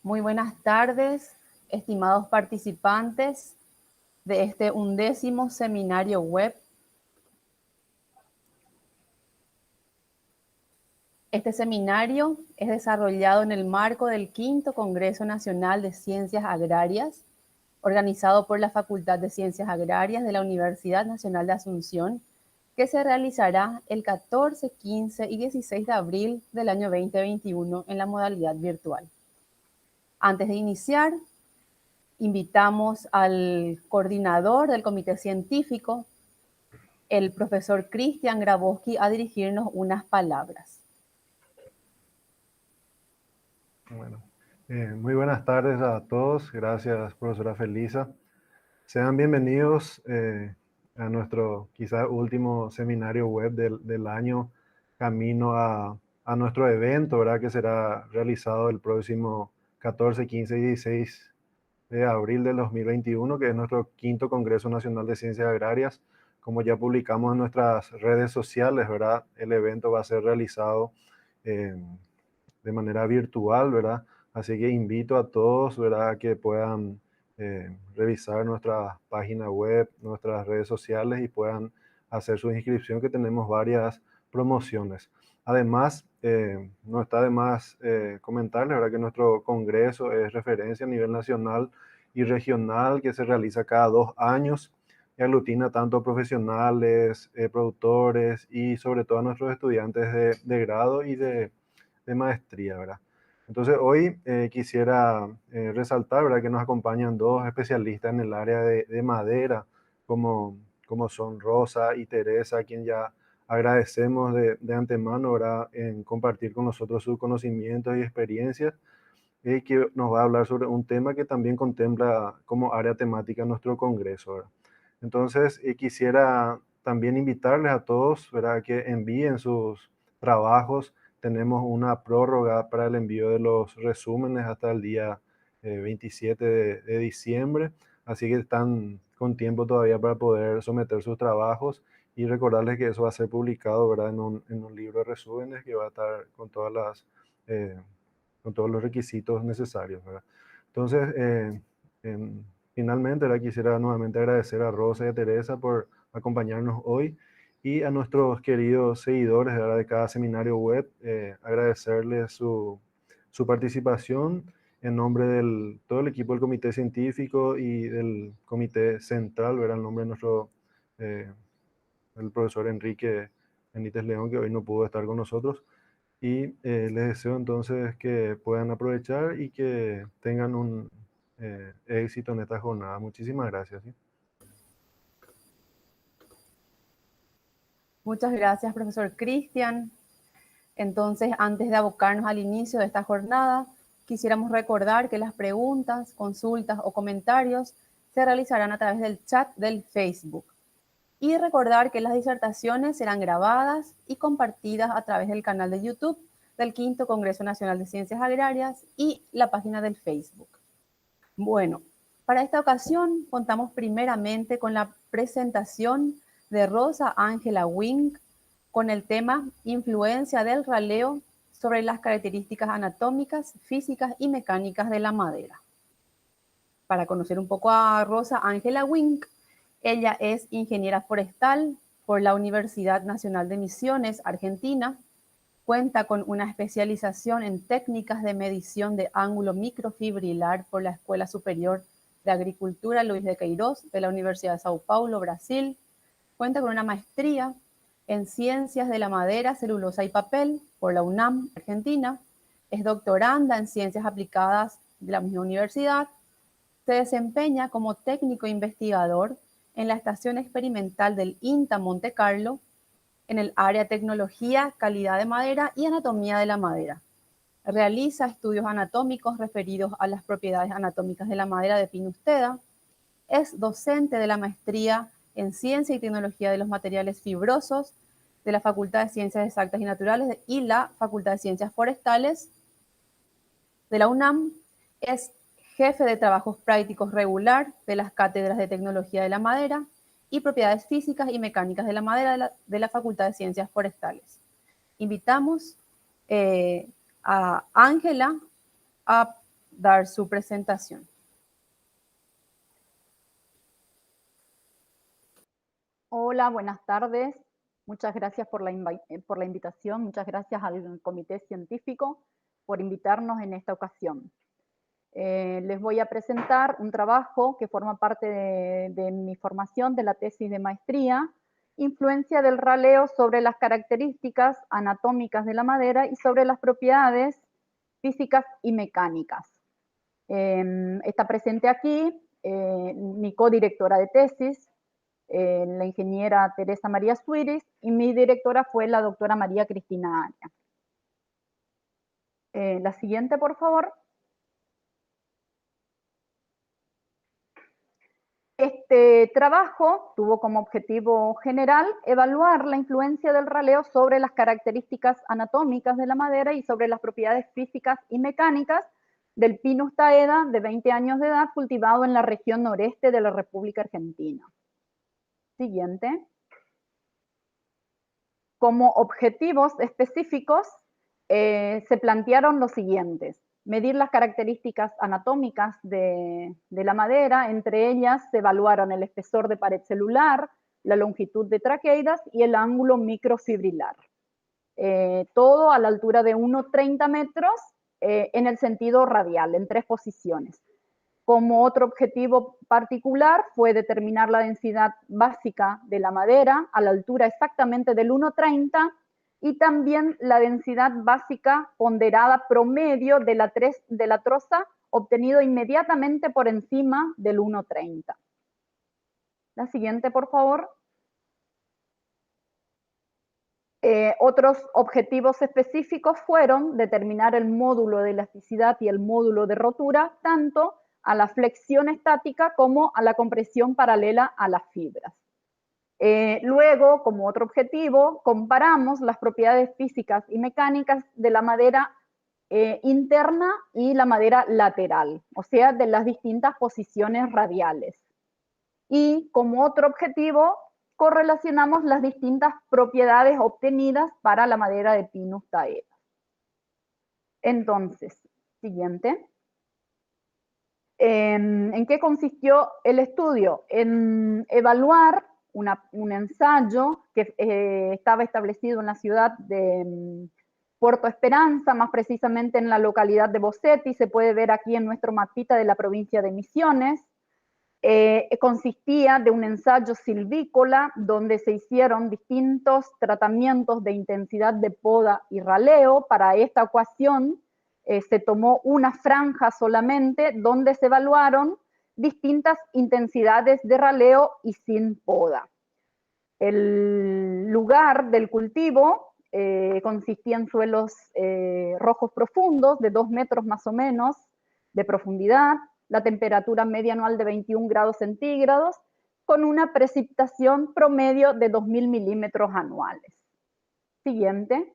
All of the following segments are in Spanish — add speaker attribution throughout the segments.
Speaker 1: Muy buenas tardes, estimados participantes de este 11º seminario web. Este seminario es desarrollado en el marco del V Congreso Nacional de Ciencias Agrarias, organizado por la Facultad de Ciencias Agrarias de la Universidad Nacional de Asunción, que se realizará el 14, 15 y 16 de abril del año 2021 en la modalidad virtual. Antes de iniciar, invitamos al coordinador del comité científico, el profesor Cristian Grabowski, a dirigirnos unas palabras.
Speaker 2: Bueno, muy buenas tardes a todos. Gracias, profesora Felisa. Sean bienvenidos a nuestro quizás último seminario web del año, camino a nuestro evento, ¿verdad? Que será realizado el próximo 14, 15 y 16 de abril del 2021, que es nuestro quinto Congreso Nacional de Ciencias Agrarias. Como ya publicamos en nuestras redes sociales, ¿verdad? El evento va a ser realizado de manera virtual, ¿verdad? Así que invito a todos, ¿verdad?, a que puedan revisar nuestra página web, nuestras redes sociales y puedan hacer su inscripción, que tenemos varias promociones. Además, no está de más comentarles, ¿verdad?, que nuestro congreso es referencia a nivel nacional y regional, que se realiza cada 2 años y aglutina tanto profesionales, productores y sobre todo a nuestros estudiantes de grado y de maestría, ¿verdad? Entonces hoy quisiera resaltar, ¿verdad?, que nos acompañan dos especialistas en el área de madera, como son Rosa y Teresa, a quien ya agradecemos de antemano, ¿verdad?, en compartir con nosotros sus conocimientos y experiencias, y que nos va a hablar sobre un tema que también contempla como área temática nuestro congreso, ¿verdad? Entonces quisiera también invitarles a todos, ¿verdad?, que envíen sus trabajos. Tenemos una prórroga para el envío de los resúmenes hasta el día 27 de diciembre, así que están con tiempo todavía para poder someter sus trabajos, y recordarles que eso va a ser publicado, ¿verdad?, en un libro de resúmenes que va a estar con eh, con todos los requisitos necesarios, ¿verdad? Entonces, finalmente, ¿verdad?, quisiera nuevamente agradecer a Rosa y a Teresa por acompañarnos hoy, y a nuestros queridos seguidores, ¿verdad?, de cada seminario web, agradecerles su participación en nombre de todo el equipo del comité científico y del comité central, ¿verdad?, en nombre de nuestro eh, el profesor Enrique Benítez León, que hoy no pudo estar con nosotros. Y les deseo entonces que puedan aprovechar y que tengan un éxito en esta jornada. Muchísimas gracias, ¿sí?
Speaker 1: Muchas gracias, profesor Cristian. Entonces, antes de abocarnos al inicio de esta jornada, quisiéramos recordar que las preguntas, consultas o comentarios se realizarán a través del chat del Facebook. Y recordar que las disertaciones serán grabadas y compartidas a través del canal de YouTube del V Congreso Nacional de Ciencias Agrarias y la página del Facebook. Bueno, para esta ocasión contamos primeramente con la presentación de Rosa Ángela Wink con el tema Influencia del raleo sobre las características anatómicas, físicas y mecánicas de la madera. Para conocer un poco a Rosa Ángela Wink, ella es ingeniera forestal por la Universidad Nacional de Misiones, Argentina. Cuenta con una especialización en técnicas de medición de ángulo microfibrilar por la Escuela Superior de Agricultura Luis de Queiroz de la Universidad de Sao Paulo, Brasil. Cuenta con una maestría en Ciencias de la Madera, Celulosa y Papel por la UNAM, Argentina. Es doctoranda en Ciencias Aplicadas de la misma universidad. Se desempeña como técnico investigador en la Estación Experimental del INTA Monte Carlo, en el área Tecnología, Calidad de Madera y Anatomía de la Madera. Realiza estudios anatómicos referidos a las propiedades anatómicas de la madera de pinusteda. Es docente de la maestría en Ciencia y Tecnología de los Materiales Fibrosos de la Facultad de Ciencias Exactas y Naturales y la Facultad de Ciencias Forestales de la UNAM. Es jefe de trabajos prácticos regular de las cátedras de Tecnología de la Madera y Propiedades Físicas y Mecánicas de la Madera de la Facultad de Ciencias Forestales. Invitamos a Ángela a dar su presentación.
Speaker 3: Hola, buenas tardes. Muchas gracias por la invitación. Muchas gracias al Comité Científico por invitarnos en esta ocasión. Les voy a presentar un trabajo que forma parte de mi formación de la tesis de maestría, influencia del raleo sobre las características anatómicas de la madera y sobre las propiedades físicas y mecánicas. Está presente aquí mi codirectora de tesis, la ingeniera Teresa María Suiris, y mi directora fue la doctora María Cristina Aña. La siguiente, por favor. Este trabajo tuvo como objetivo general evaluar la influencia del raleo sobre las características anatómicas de la madera y sobre las propiedades físicas y mecánicas del Pinus taeda de 20 años de edad cultivado en la región noreste de la República Argentina. Siguiente. Como objetivos específicos se plantearon los siguientes: medir las características anatómicas de la madera, entre ellas se evaluaron el espesor de pared celular, la longitud de traqueidas y el ángulo microfibrilar. Todo a la altura de 1,30 metros en el sentido radial, en 3 posiciones. Como otro objetivo particular fue determinar la densidad básica de la madera a la altura exactamente del 1,30 y también la densidad básica ponderada promedio de la troza obtenido inmediatamente por encima del 1,30. La siguiente, por favor. Otros objetivos específicos fueron determinar el módulo de elasticidad y el módulo de rotura, tanto a la flexión estática como a la compresión paralela a las fibras. Luego, como otro objetivo, comparamos las propiedades físicas y mecánicas de la madera interna y la madera lateral, o sea, de las distintas posiciones radiales. Y como otro objetivo, correlacionamos las distintas propiedades obtenidas para la madera de Pinus taeda. Entonces, siguiente. ¿En qué consistió el estudio? En evaluar un ensayo que estaba establecido en la ciudad de Puerto Esperanza, más precisamente en la localidad de Bosetti, se puede ver aquí en nuestro mapita de la provincia de Misiones. Consistía de un ensayo silvícola donde se hicieron distintos tratamientos de intensidad de poda y raleo. Para esta ocasión se tomó una franja solamente donde se evaluaron distintas intensidades de raleo y sin poda. El lugar del cultivo consistía en suelos rojos profundos de 2 metros más o menos de profundidad, la temperatura media anual de 21 grados centígrados, con una precipitación promedio de 2.000 milímetros anuales. Siguiente.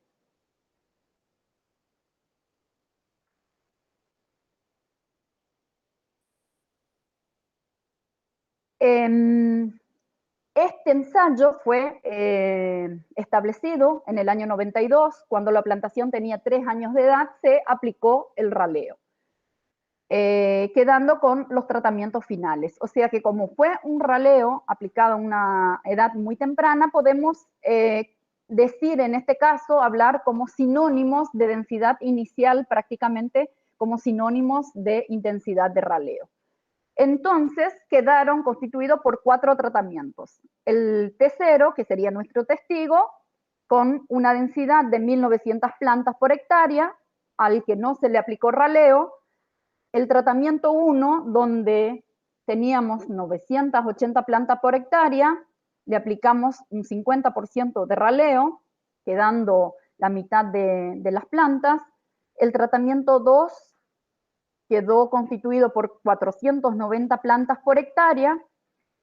Speaker 3: Este ensayo fue establecido en el año 92, cuando la plantación tenía 3 años de edad, se aplicó el raleo. Quedando con los tratamientos finales. O sea que como fue un raleo aplicado a una edad muy temprana, podemos decir en este caso, hablar como sinónimos de densidad inicial, prácticamente como sinónimos de intensidad de raleo. Entonces quedaron constituidos por 4 tratamientos. El T0, que sería nuestro testigo, con una densidad de 1.900 plantas por hectárea, al que no se le aplicó raleo. El tratamiento 1, donde teníamos 980 plantas por hectárea, le aplicamos un 50% de raleo, quedando la mitad de las plantas. El tratamiento 2 quedó constituido por 490 plantas por hectárea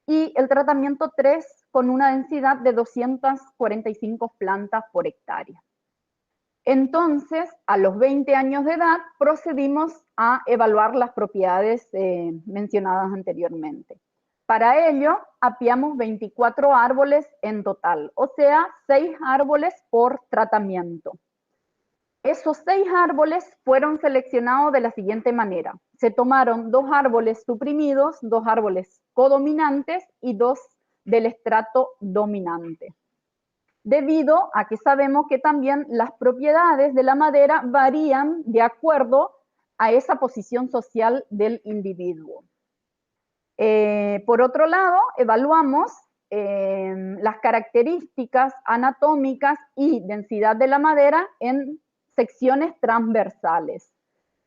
Speaker 3: y el tratamiento 3 con una densidad de 245 plantas por hectárea. Entonces, a los 20 años de edad, procedimos a evaluar las propiedades mencionadas anteriormente. Para ello, apiamos 24 árboles en total, o sea, 6 árboles por tratamiento. Esos 6 árboles fueron seleccionados de la siguiente manera. se tomaron 2 árboles suprimidos, 2 árboles codominantes y 2 del estrato dominante. Debido a que sabemos que también las propiedades de la madera varían de acuerdo a esa posición social del individuo. Por otro lado, evaluamos las características anatómicas y densidad de la madera en secciones transversales.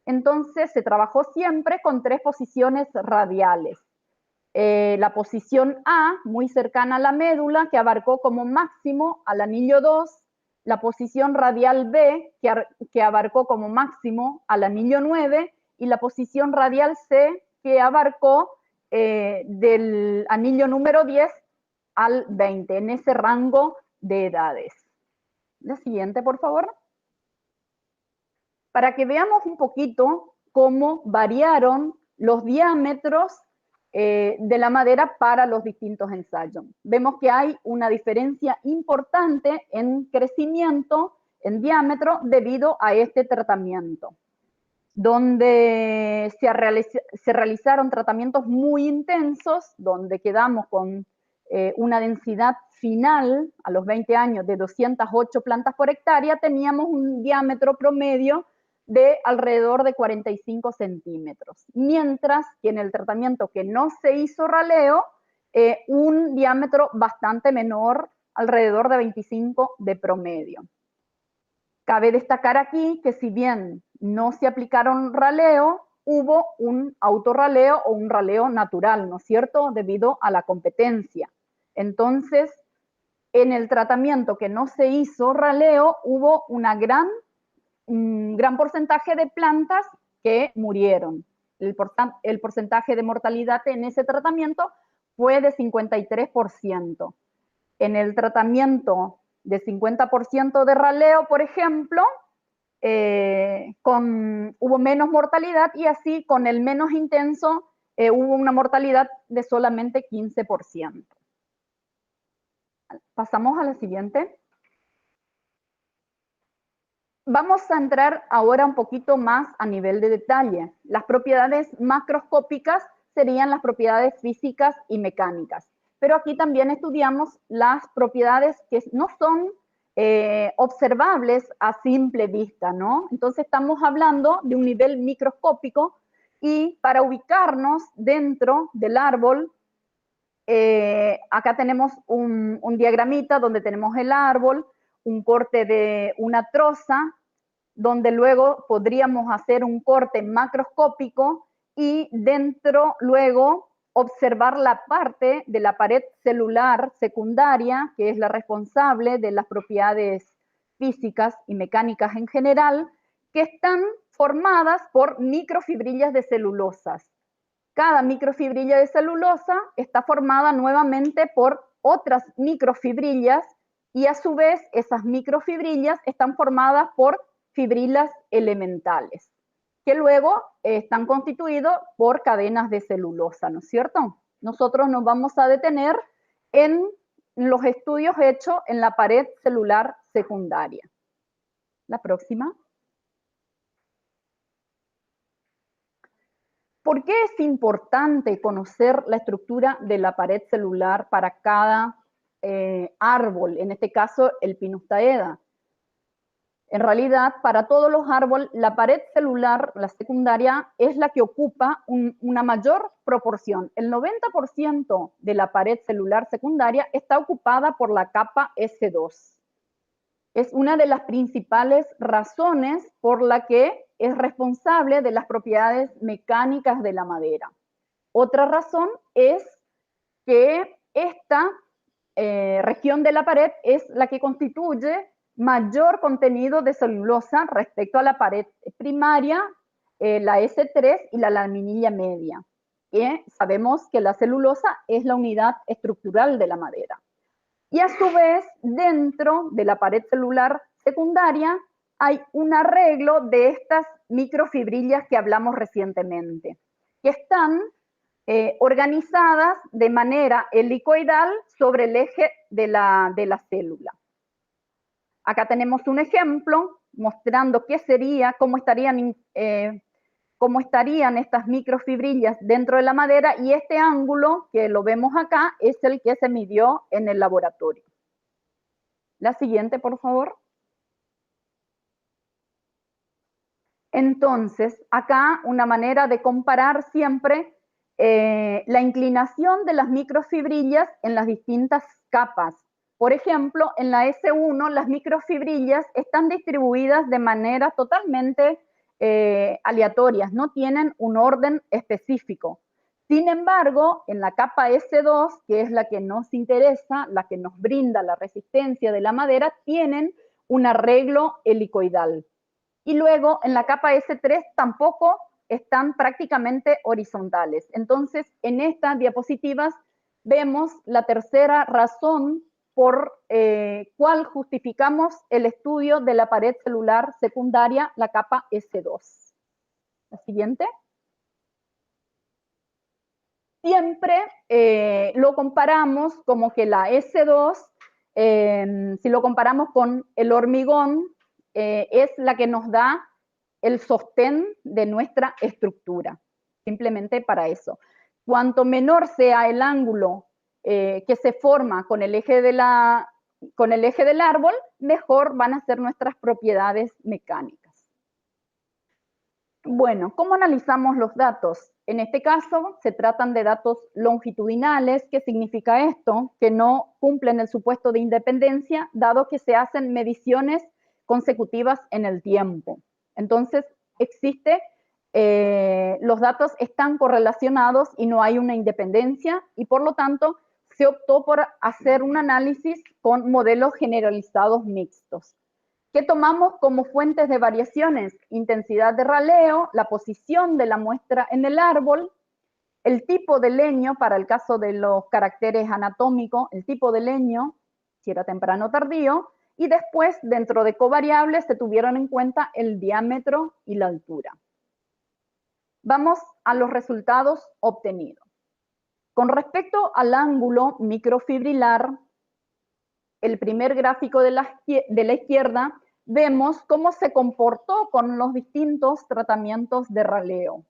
Speaker 3: Entonces, se trabajó siempre con 3 posiciones radiales. La posición A, muy cercana a la médula, que abarcó como máximo al anillo 2, la posición radial B, que abarcó como máximo al anillo 9, y la posición radial C, que abarcó del anillo número 10 al 20, en ese rango de edades. La siguiente, por favor. Para que veamos un poquito cómo variaron los diámetros de la madera para los distintos ensayos. Vemos que hay una diferencia importante en crecimiento, en diámetro, debido a este tratamiento, donde se realizaron tratamientos muy intensos, donde quedamos con una densidad final a los 20 años de 208 plantas por hectárea, teníamos un diámetro promedio de alrededor de 45 centímetros, mientras que en el tratamiento que no se hizo raleo, un diámetro bastante menor, alrededor de 25 de promedio. Cabe destacar aquí que si bien no se aplicaron raleo, hubo un autorraleo o un raleo natural, ¿no es cierto?, debido a la competencia. Entonces, en el tratamiento que no se hizo raleo, hubo un gran porcentaje de plantas que murieron. El porcentaje de mortalidad en ese tratamiento fue de 53%. En el tratamiento de 50% de raleo, por ejemplo, hubo menos mortalidad, y así con el menos intenso hubo una mortalidad de solamente 15%. Pasamos a la siguiente. Vamos a entrar ahora un poquito más a nivel de detalle. Las propiedades macroscópicas serían las propiedades físicas y mecánicas, pero aquí también estudiamos las propiedades que no son observables a simple vista, ¿no? Entonces estamos hablando de un nivel microscópico, y para ubicarnos dentro del árbol, acá tenemos un diagramita donde tenemos el árbol, un corte de una troza, donde luego podríamos hacer un corte macroscópico y dentro luego observar la parte de la pared celular secundaria, que es la responsable de las propiedades físicas y mecánicas en general, que están formadas por microfibrillas de celulosas. Cada microfibrilla de celulosa está formada nuevamente por otras microfibrillas, y a su vez esas microfibrillas están formadas por fibrilas elementales, que luego están constituidos por cadenas de celulosa, ¿no es cierto? Nosotros nos vamos a detener en los estudios hechos en la pared celular secundaria. La próxima. ¿Por qué es importante conocer la estructura de la pared celular para cada árbol? En este caso, el Pinus taeda. En realidad, para todos los árboles, la pared celular, la secundaria, es la que ocupa una mayor proporción. El 90% de la pared celular secundaria está ocupada por la capa S2. Es una de las principales razones por la que es responsable de las propiedades mecánicas de la madera. Otra razón es que esta región de la pared es la que constituye mayor contenido de celulosa respecto a la pared primaria, la S3 y la laminilla media. Sabemos que la celulosa es la unidad estructural de la madera. Y a su vez, dentro de la pared celular secundaria, hay un arreglo de estas microfibrillas que hablamos recientemente, que están organizadas de manera helicoidal sobre el eje de la célula. Acá tenemos un ejemplo mostrando qué sería, cómo estarían cómo estarían estas microfibrillas dentro de la madera, y este ángulo que lo vemos acá es el que se midió en el laboratorio. La siguiente, por favor. Entonces, acá una manera de comparar siempre la inclinación de las microfibrillas en las distintas capas. Por ejemplo, en la S1 las microfibrillas están distribuidas de manera totalmente aleatorias, no tienen un orden específico. Sin embargo, en la capa S2, que es la que nos interesa, la que nos brinda la resistencia de la madera, tienen un arreglo helicoidal. Y luego en la capa S3 tampoco están prácticamente horizontales. Entonces, en estas diapositivas vemos la tercera razón por cuál justificamos el estudio de la pared celular secundaria, la capa S2. La siguiente. Siempre lo comparamos como que la S2, si lo comparamos con el hormigón, es la que nos da el sostén de nuestra estructura, simplemente para eso. Cuanto menor sea el ángulo que se forma con el eje del árbol, mejor van a ser nuestras propiedades mecánicas. Bueno, ¿cómo analizamos los datos? En este caso, se tratan de datos longitudinales. ¿Qué significa esto? Que no cumplen el supuesto de independencia, dado que se hacen mediciones consecutivas en el tiempo. Entonces, los datos están correlacionados y no hay una independencia, y por lo tanto, se optó por hacer un análisis con modelos generalizados mixtos. ¿Qué tomamos como fuentes de variaciones? Intensidad de raleo, la posición de la muestra en el árbol, el tipo de leño, para el caso de los caracteres anatómicos, el tipo de leño, si era temprano o tardío, y después, dentro de covariables, se tuvieron en cuenta el diámetro y la altura. Vamos a los resultados obtenidos. Con respecto al ángulo microfibrilar, el primer gráfico de la izquierda, vemos cómo se comportó con los distintos tratamientos de raleo.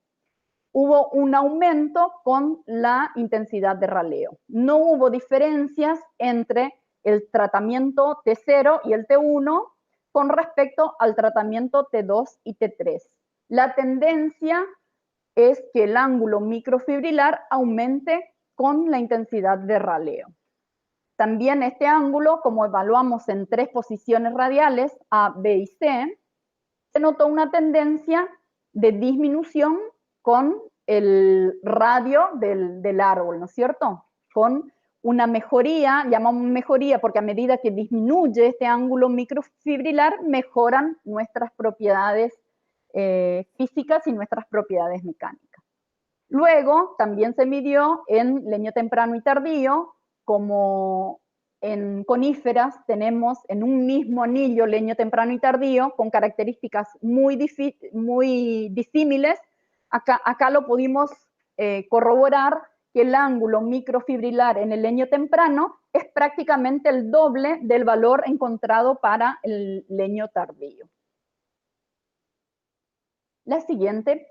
Speaker 3: Hubo un aumento con la intensidad de raleo. No hubo diferencias entre el tratamiento T0 y el T1 con respecto al tratamiento T2 y T3. La tendencia es que el ángulo microfibrilar aumente con la intensidad de raleo. También este ángulo, como evaluamos en 3 posiciones radiales, A, B y C, se notó una tendencia de disminución con el radio del árbol, ¿no es cierto? Con una mejoría, llamamos mejoría porque a medida que disminuye este ángulo microfibrilar, mejoran nuestras propiedades físicas y nuestras propiedades mecánicas. Luego, también se midió en leño temprano y tardío, como en coníferas tenemos en un mismo anillo leño temprano y tardío con características muy disímiles. Acá lo pudimos corroborar que el ángulo microfibrilar en el leño temprano es prácticamente el doble del valor encontrado para el leño tardío. La siguiente.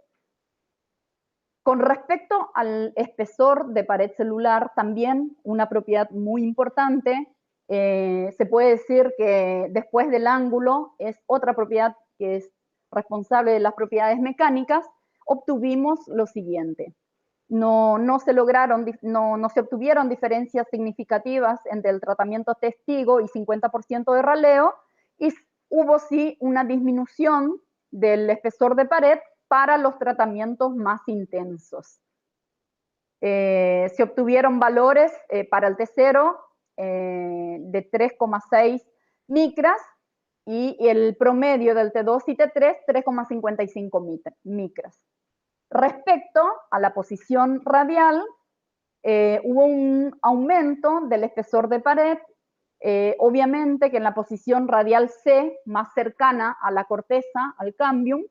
Speaker 3: Con respecto al espesor de pared celular, también una propiedad muy importante, se puede decir que después del ángulo es otra propiedad que es responsable de las propiedades mecánicas. Obtuvimos lo siguiente: no se obtuvieron diferencias significativas entre el tratamiento testigo y 50% de raleo, y hubo sí una disminución del espesor de pared para los tratamientos más intensos. Se obtuvieron valores para el T0 de 3,6 micras y el promedio del T2 y T3, 3,55 micras. Respecto a la posición radial, hubo un aumento del espesor de pared. Obviamente que en la posición radial C, más cercana a la corteza, al cambium,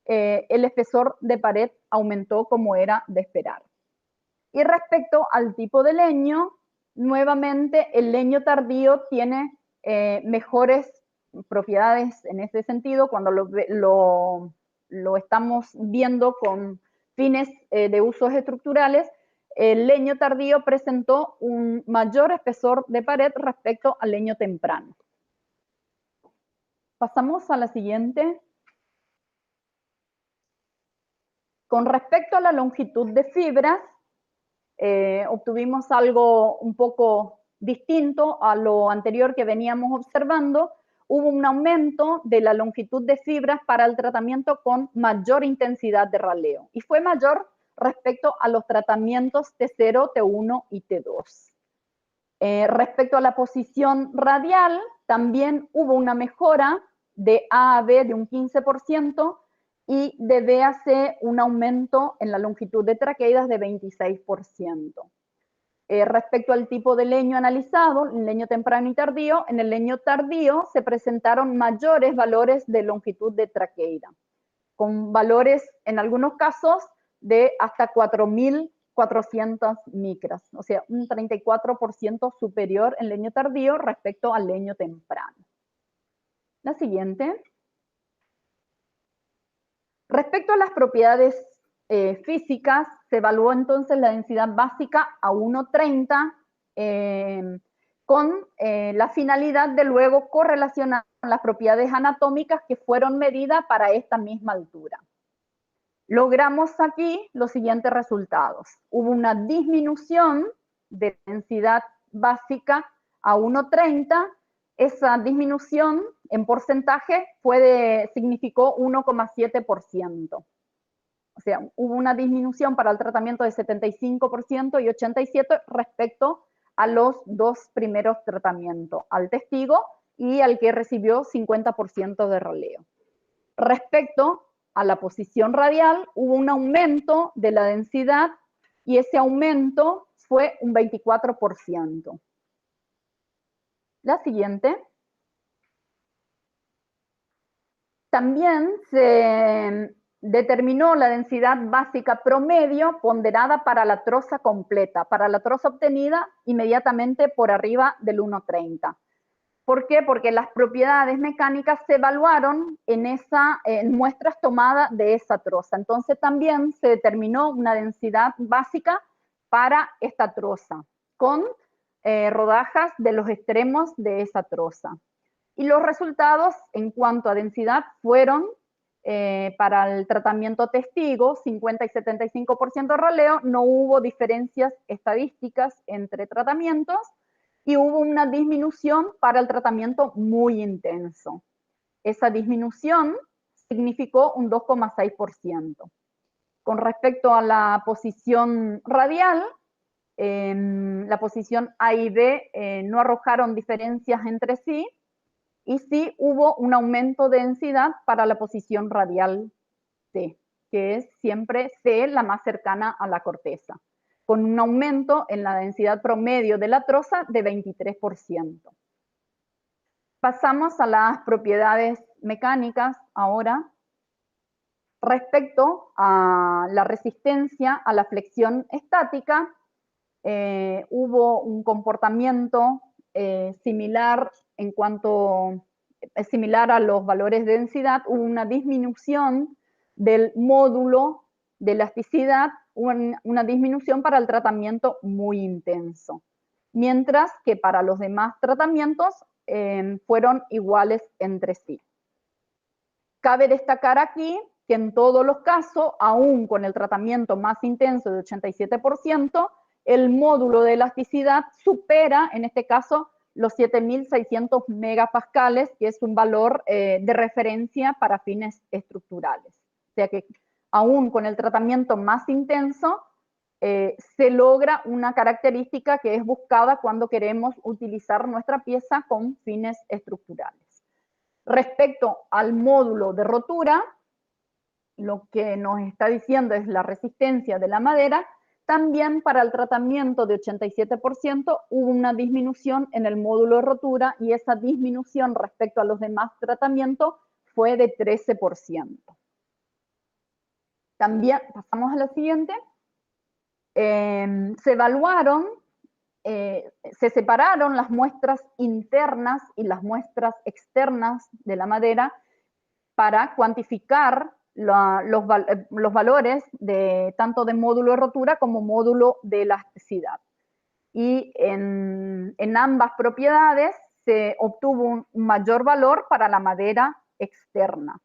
Speaker 3: el espesor de pared aumentó como era de esperar. Y respecto al tipo de leño, nuevamente el leño tardío tiene mejores propiedades en ese sentido cuando lo lo estamos viendo con fines de usos estructurales, el leño tardío presentó un mayor espesor de pared respecto al leño temprano. Pasamos a la siguiente. Con respecto a la longitud de fibras, obtuvimos algo un poco distinto a lo anterior que veníamos observando. Hubo un aumento de la longitud de fibras para el tratamiento con mayor intensidad de raleo, y fue mayor respecto a los tratamientos T0, T1 y T2. Respecto a la posición radial, también hubo una mejora de A a B de un 15%, y de B a C un aumento en la longitud de traqueidas de 26%. Respecto al tipo de leño analizado, el leño temprano y tardío, en el leño tardío se presentaron mayores valores de longitud de traqueida, con valores en algunos casos de hasta 4.400 micras, o sea, un 34% superior en leño tardío respecto al leño temprano. La siguiente. Respecto a las propiedades físicas, se evaluó entonces la densidad básica a 1,30 con la finalidad de luego correlacionar con las propiedades anatómicas que fueron medidas para esta misma altura. Logramos aquí los siguientes resultados. Hubo una disminución de densidad básica a 1,30. Esa disminución en porcentaje significó 1,7%. O sea, hubo una disminución para el tratamiento de 75% y 87% respecto a los dos primeros tratamientos, al testigo y al que recibió 50% de raleo. Respecto a la posición radial, hubo un aumento de la densidad y ese aumento fue un 24%. La siguiente. También se determinó la densidad básica promedio ponderada para la troza completa, para la troza obtenida inmediatamente por arriba del 1,30. ¿Por qué? Porque las propiedades mecánicas se evaluaron en muestras tomadas de esa troza. Entonces también se determinó una densidad básica para esta troza, con rodajas de los extremos de esa troza. Y los resultados en cuanto a densidad fueron para el tratamiento testigo, 50 y 75% de raleo, no hubo diferencias estadísticas entre tratamientos, y hubo una disminución para el tratamiento muy intenso. Esa disminución significó un 2,6%. Con respecto a la posición radial, la posición A y B no arrojaron diferencias entre sí, y sí hubo un aumento de densidad para la posición radial C, que es siempre C la más cercana a la corteza, con un aumento en la densidad promedio de la troza de 23%. Pasamos a las propiedades mecánicas ahora. Respecto a la resistencia a la flexión estática, hubo un comportamiento similar a los valores de densidad. Hubo una disminución del módulo de elasticidad, una disminución para el tratamiento muy intenso, mientras que para los demás tratamientos fueron iguales entre sí. Cabe destacar aquí que en todos los casos, aún con el tratamiento más intenso de 87%, el módulo de elasticidad supera, en este caso, los 7.600 megapascales, que es un valor de referencia para fines estructurales. O sea que aún con el tratamiento más intenso, se logra una característica que es buscada cuando queremos utilizar nuestra pieza con fines estructurales. Respecto al módulo de rotura, lo que nos está diciendo es la resistencia de la madera. También para el tratamiento de 87% hubo una disminución en el módulo de rotura, y esa disminución respecto a los demás tratamientos fue de 13%. También, pasamos a la siguiente, se evaluaron, se separaron las muestras internas y las muestras externas de la madera para cuantificar los valores tanto de módulo de rotura como módulo de elasticidad. Y en ambas propiedades se obtuvo un mayor valor para la madera externa,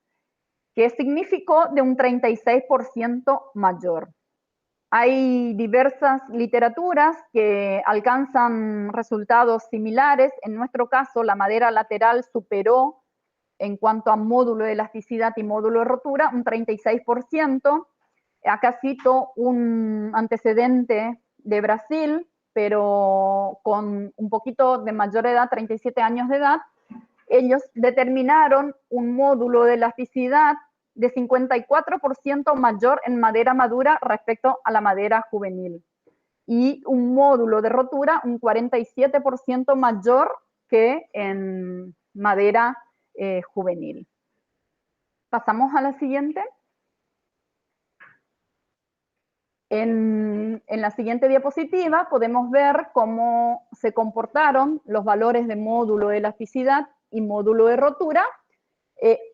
Speaker 3: que significó de un 36% mayor. Hay diversas literaturas que alcanzan resultados similares. En nuestro caso, la madera lateral superó en cuanto a módulo de elasticidad y módulo de rotura un 36%. Acá cito un antecedente de Brasil, pero con un poquito de mayor edad, 37 años de edad. Ellos determinaron un módulo de elasticidad de 54% mayor en madera madura respecto a la madera juvenil. Y un módulo de rotura un 47% mayor que en madera juvenil. Pasamos a la siguiente. En la siguiente diapositiva podemos ver cómo se comportaron los valores de módulo de elasticidad y módulo de rotura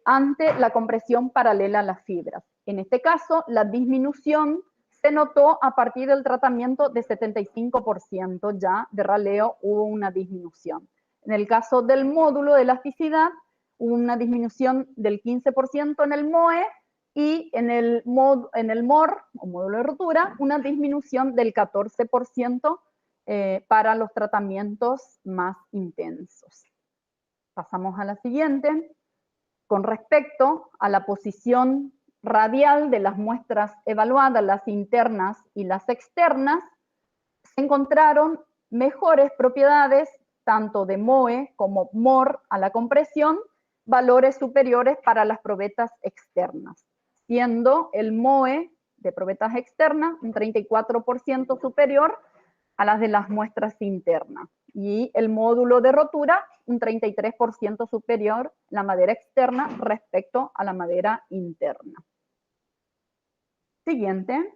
Speaker 3: ante la compresión paralela a las fibras. En este caso, la disminución se notó a partir del tratamiento de 75% ya de raleo hubo una disminución. En el caso del módulo de elasticidad, hubo una disminución del 15% en el MOE y en el MOR, o módulo de rotura, una disminución del 14% para los tratamientos más intensos. Pasamos a la siguiente. Con respecto a la posición radial de las muestras evaluadas, las internas y las externas, se encontraron mejores propiedades tanto de MOE como MOR a la compresión, valores superiores para las probetas externas, siendo el MOE de probetas externas un 34% superior a las de las muestras internas, y el módulo de rotura un 33% superior la madera externa respecto a la madera interna. Siguiente.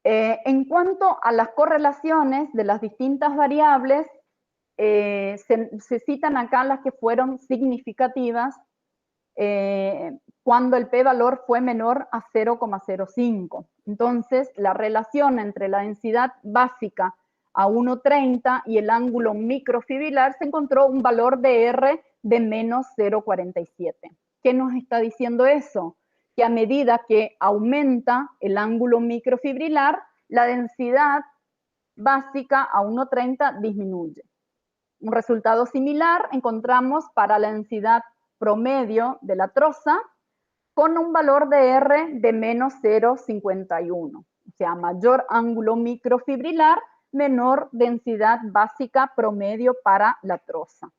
Speaker 3: En cuanto a las correlaciones de las distintas variables, se citan acá las que fueron significativas cuando el p-valor fue menor a 0,05. Entonces, la relación entre la densidad básica a 1,30 y el ángulo microfibrilar se encontró un valor de R de menos 0,47. ¿Qué nos está diciendo eso? Que a medida que aumenta el ángulo microfibrilar, la densidad básica a 1,30 disminuye. Un resultado similar encontramos para la densidad promedio de la troza con un valor de R de menos 0,51. O sea, mayor ángulo microfibrilar, menor densidad básica promedio para la troza.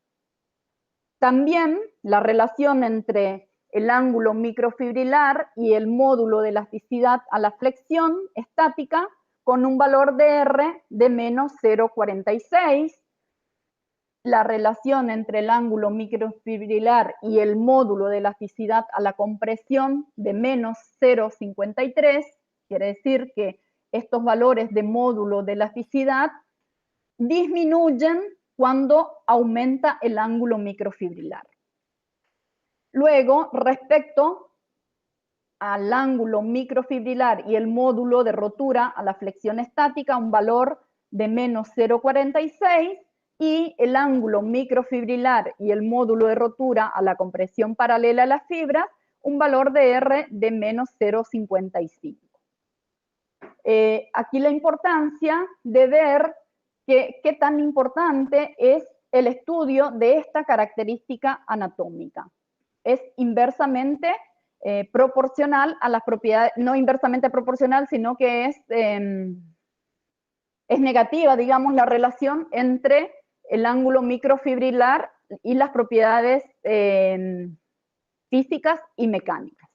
Speaker 3: También la relación entre el ángulo microfibrilar y el módulo de elasticidad a la flexión estática con un valor de R de menos 0,46. La relación entre el ángulo microfibrilar y el módulo de elasticidad a la compresión de menos 0,53, quiere decir que estos valores de módulo de elasticidad disminuyen cuando aumenta el ángulo microfibrilar. Luego, respecto al ángulo microfibrilar y el módulo de rotura a la flexión estática, un valor de menos 0,46, y el ángulo microfibrilar y el módulo de rotura a la compresión paralela a las fibras, un valor de R de menos 0,55. Aquí la importancia de ver qué tan importante es el estudio de esta característica anatómica. Es inversamente proporcional a las propiedades, no inversamente proporcional, sino que es negativa, digamos, la relación entre el ángulo microfibrilar y las propiedades físicas y mecánicas.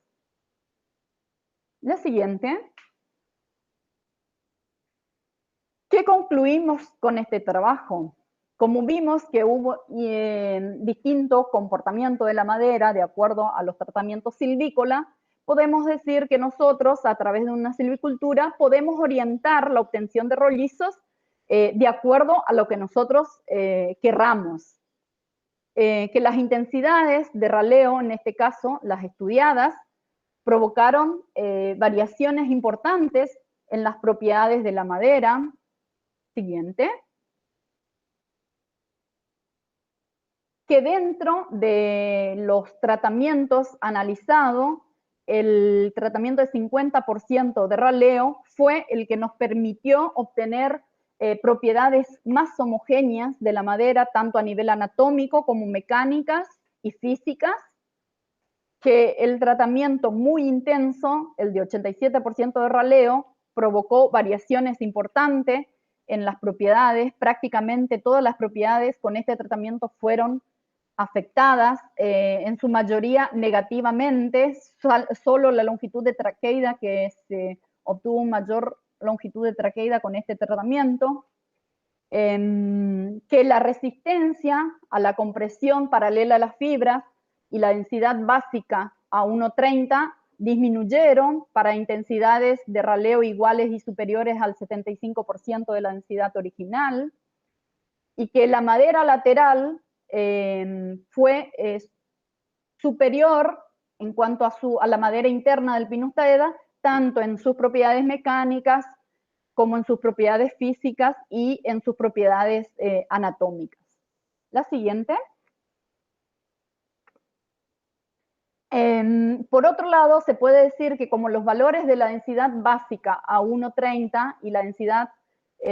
Speaker 3: La siguiente. ¿Qué concluimos con este trabajo? Como vimos que hubo distinto comportamiento de la madera de acuerdo a los tratamientos silvícolas, podemos decir que nosotros, a través de una silvicultura, podemos orientar la obtención de rollizos de acuerdo a lo que nosotros querramos. que las intensidades de raleo, en este caso las estudiadas, provocaron variaciones importantes en las propiedades de la madera. Siguiente. Que dentro de los tratamientos analizados, el tratamiento de 50% de raleo fue el que nos permitió obtener propiedades más homogéneas de la madera, tanto a nivel anatómico como mecánicas y físicas, que el tratamiento muy intenso, el de 87% de raleo, provocó variaciones importantes en las propiedades. Prácticamente todas las propiedades con este tratamiento fueron afectadas, en su mayoría negativamente. Solo la longitud de traqueida, que se obtuvo mayor longitud de traqueida con este tratamiento. Que la resistencia a la compresión paralela a las fibras y la densidad básica a 1,30 disminuyeron para intensidades de raleo iguales y superiores al 75% de la densidad original, y que la madera lateral fue superior en cuanto a la madera interna del Pinus taeda, tanto en sus propiedades mecánicas como en sus propiedades físicas y en sus propiedades anatómicas. La siguiente. Por otro lado, se puede decir que como los valores de la densidad básica a 1,30 y la densidad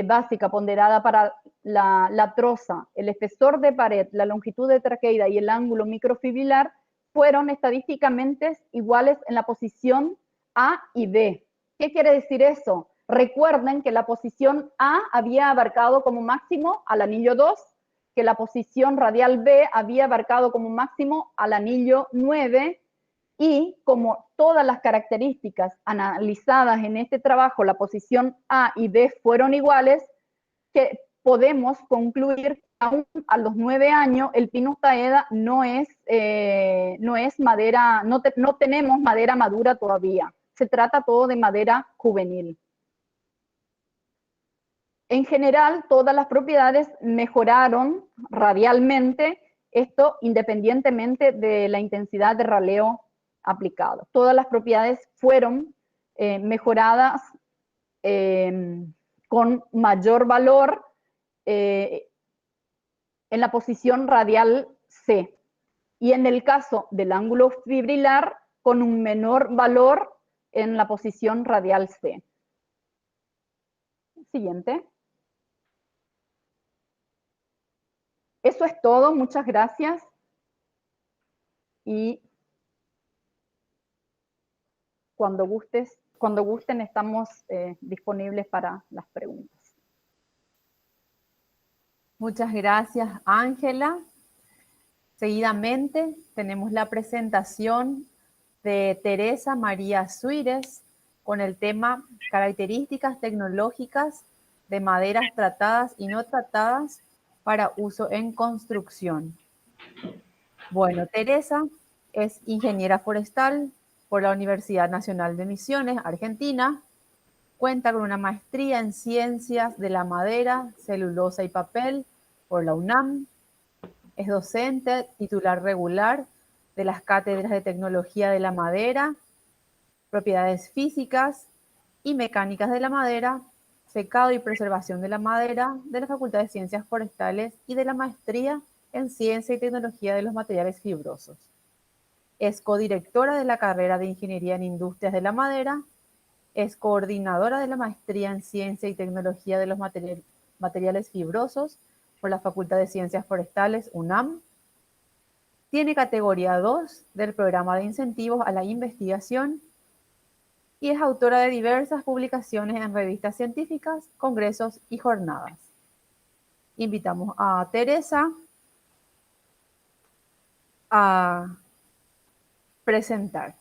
Speaker 3: básica ponderada para la troza, el espesor de pared, la longitud de traqueida y el ángulo microfibrilar fueron estadísticamente iguales en la posición A y B. ¿Qué quiere decir eso? Recuerden que la posición A había abarcado como máximo al anillo 2, que la posición radial B había abarcado como máximo al anillo 9, y como todas las características analizadas en este trabajo, la posición A y B fueron iguales, que podemos concluir que aún a los 9 años el Pinus taeda no es madera, no tenemos madera madura todavía. Se trata todo de madera juvenil. En general, todas las propiedades mejoraron radialmente, esto independientemente de la intensidad de raleo aplicado. Todas las propiedades fueron mejoradas con mayor valor en la posición radial C. Y en el caso del ángulo fibrilar, con un menor valor en la posición radial C. Siguiente. Eso es todo, muchas gracias. Y cuando gusten estamos disponibles para las preguntas.
Speaker 1: Muchas gracias, Ángela. Seguidamente tenemos la presentación de Teresa María Suírez con el tema Características tecnológicas de maderas tratadas y no tratadas para uso en construcción. Bueno, Teresa es ingeniera forestal por la Universidad Nacional de Misiones, Argentina. Cuenta con una maestría en Ciencias de la Madera, Celulosa y Papel por la UNAM. Es docente titular regular de las cátedras de Tecnología de la Madera, Propiedades Físicas y Mecánicas de la Madera, Secado y Preservación de la Madera de la Facultad de Ciencias Forestales y de la Maestría en Ciencia y Tecnología de los Materiales Fibrosos. Es codirectora de la carrera de Ingeniería en Industrias de la Madera, es coordinadora de la Maestría en Ciencia y Tecnología de los Materiales Fibrosos por la Facultad de Ciencias Forestales, UNAM. Tiene categoría 2 del Programa de Incentivos a la Investigación y es autora de diversas publicaciones en revistas científicas, congresos y jornadas. Invitamos a Teresa a presentar.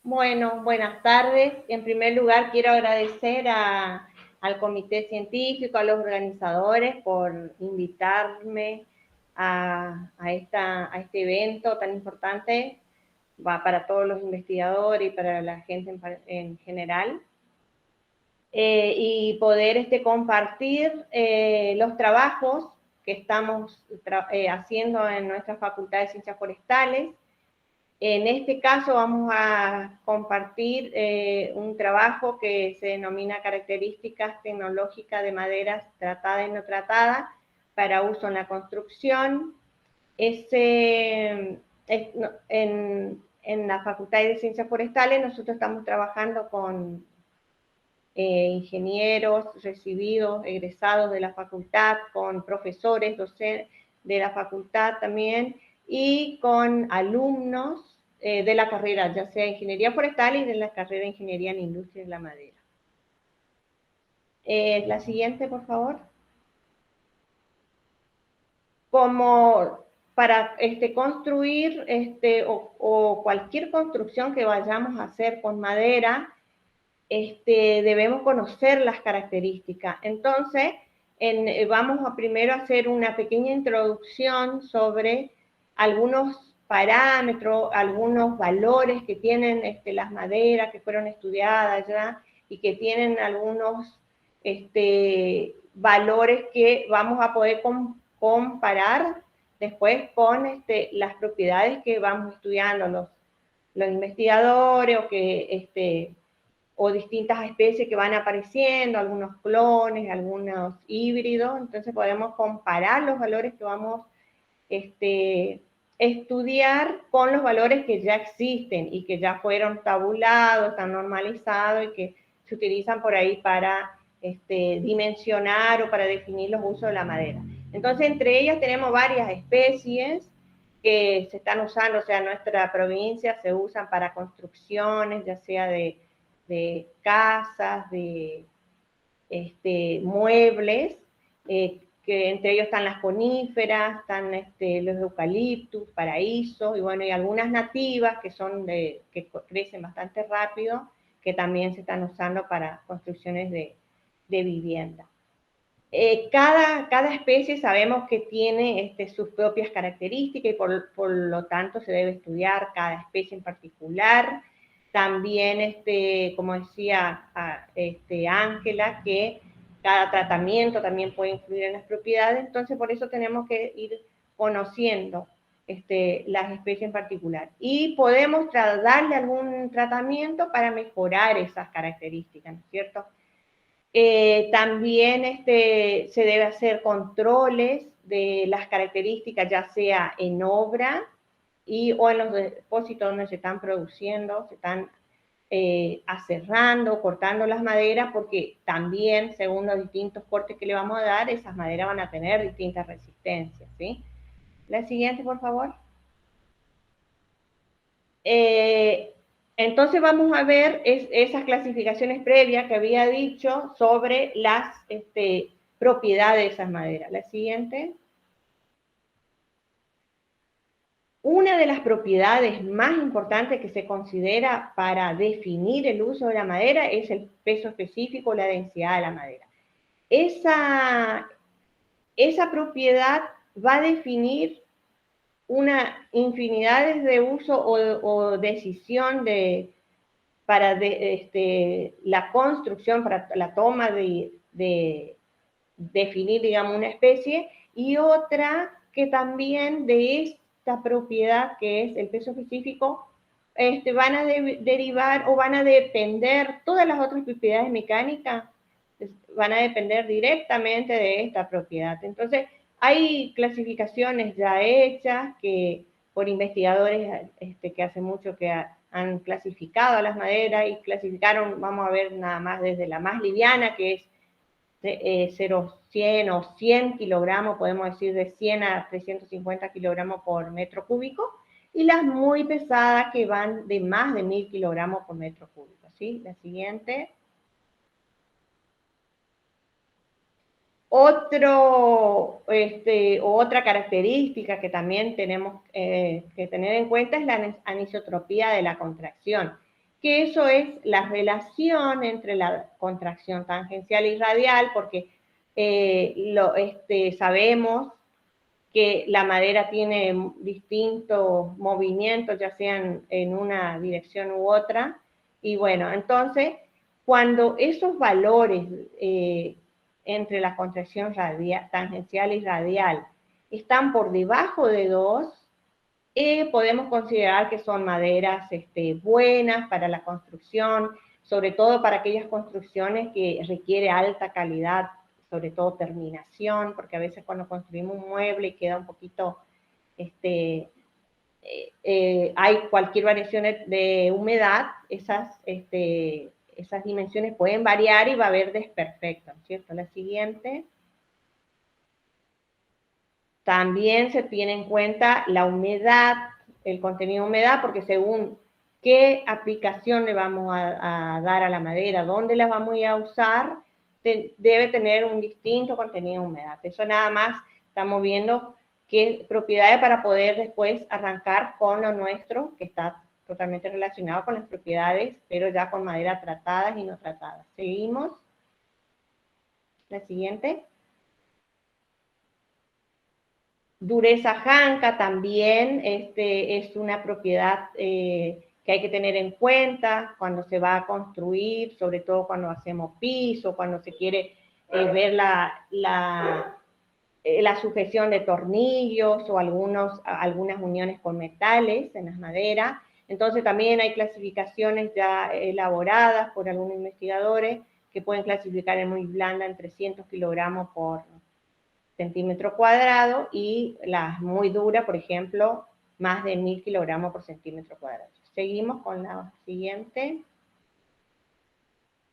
Speaker 4: Bueno, buenas tardes. En primer lugar, quiero agradecer al comité científico, a los organizadores por invitarme a este evento tan importante para todos los investigadores y para la gente en general. Y poder compartir los trabajos que estamos haciendo en nuestra Facultad de Ciencias Forestales. En este caso vamos a compartir un trabajo que se denomina Características tecnológicas de maderas tratada y no tratada para uso en la construcción. En la Facultad de Ciencias Forestales nosotros estamos trabajando con ingenieros recibidos, egresados de la facultad, con profesores, docentes de la facultad también, y con alumnos de la carrera, ya sea Ingeniería Forestal y de la carrera de Ingeniería en Industria de la Madera. La siguiente, por favor. Como para construir o cualquier construcción que vayamos a hacer con madera, debemos conocer las características. Entonces, vamos a primero hacer una pequeña introducción sobre algunos parámetros, algunos valores que tienen las maderas que fueron estudiadas ya y que tienen algunos valores que vamos a poder comparar después con las propiedades que vamos estudiando los investigadores o distintas especies que van apareciendo, algunos clones, algunos híbridos. Entonces podemos comparar los valores que vamos estudiar con los valores que ya existen y que ya fueron tabulados, están normalizados y que se utilizan por ahí para dimensionar o para definir los usos de la madera. Entonces, entre ellas tenemos varias especies que se están usando, o sea, en nuestra provincia se usan para construcciones, ya sea de casas, de muebles, que entre ellos están las coníferas, están los eucaliptus, paraísos, y bueno, y algunas nativas que que crecen bastante rápido, que también se están usando para construcciones de vivienda. Cada especie sabemos que tiene sus propias características y por lo tanto se debe estudiar cada especie en particular. También, como decía Ángela, que cada tratamiento también puede influir en las propiedades, entonces por eso tenemos que ir conociendo las especies en particular. Y podemos darle algún tratamiento para mejorar esas características, ¿no es cierto? También se debe hacer controles de las características, ya sea en obra o en los depósitos donde se están produciendo, se están aserrando, cortando las maderas, porque también, según los distintos cortes que le vamos a dar, esas maderas van a tener distintas resistencias, ¿sí? La siguiente, por favor. Entonces vamos a ver esas clasificaciones previas que había dicho sobre las propiedades de esas maderas. La siguiente. Una de las propiedades más importantes que se considera para definir el uso de la madera es el peso específico, la densidad de la madera. Esa propiedad va a definir una infinidad de uso o decisión para la construcción, para la toma de definir, digamos, una especie, y otra que también de esta propiedad, que es el peso específico, van a derivar o van a depender, todas las otras propiedades mecánicas van a depender directamente de esta propiedad. Entonces, hay clasificaciones ya hechas por investigadores que hace mucho que han clasificado a las maderas y clasificaron, vamos a ver nada más desde la más liviana, que es 0,100 o 100 kilogramos, podemos decir de 100 a 350 kilogramos por metro cúbico, y las muy pesadas que van de más de 1000 kilogramos por metro cúbico, ¿sí? La siguiente. Otra característica que también tenemos que tener en cuenta es la anisotropía de la contracción, que eso es la relación entre la contracción tangencial y radial, porque sabemos que la madera tiene distintos movimientos, ya sean en una dirección u otra, y bueno, entonces, cuando esos valores entre la contracción tangencial y radial están por debajo de 2, podemos considerar que son maderas buenas para la construcción, sobre todo para aquellas construcciones que requiere alta calidad, sobre todo terminación, porque a veces cuando construimos un mueble y queda un poquito, hay cualquier variación de humedad, esas dimensiones pueden variar y va a haber desperfectos, ¿cierto? La siguiente. También se tiene en cuenta la humedad, el contenido de humedad, porque según qué aplicación le vamos a dar a la madera, dónde la vamos a usar, debe tener un distinto contenido de humedad. Eso nada más estamos viendo qué propiedades para poder después arrancar con lo nuestro, que está totalmente relacionado con las propiedades, pero ya con madera tratadas y no tratadas. Seguimos. La siguiente. Dureza janca también es una propiedad que hay que tener en cuenta cuando se va a construir, sobre todo cuando hacemos piso, cuando se quiere ver la sujeción de tornillos o algunas uniones con metales en las maderas. Entonces también hay clasificaciones ya elaboradas por algunos investigadores que pueden clasificar en muy blanda en 300 kilogramos por centímetro cuadrado y las muy duras, por ejemplo, más de 1000 kilogramos por centímetro cuadrado. Seguimos con la siguiente.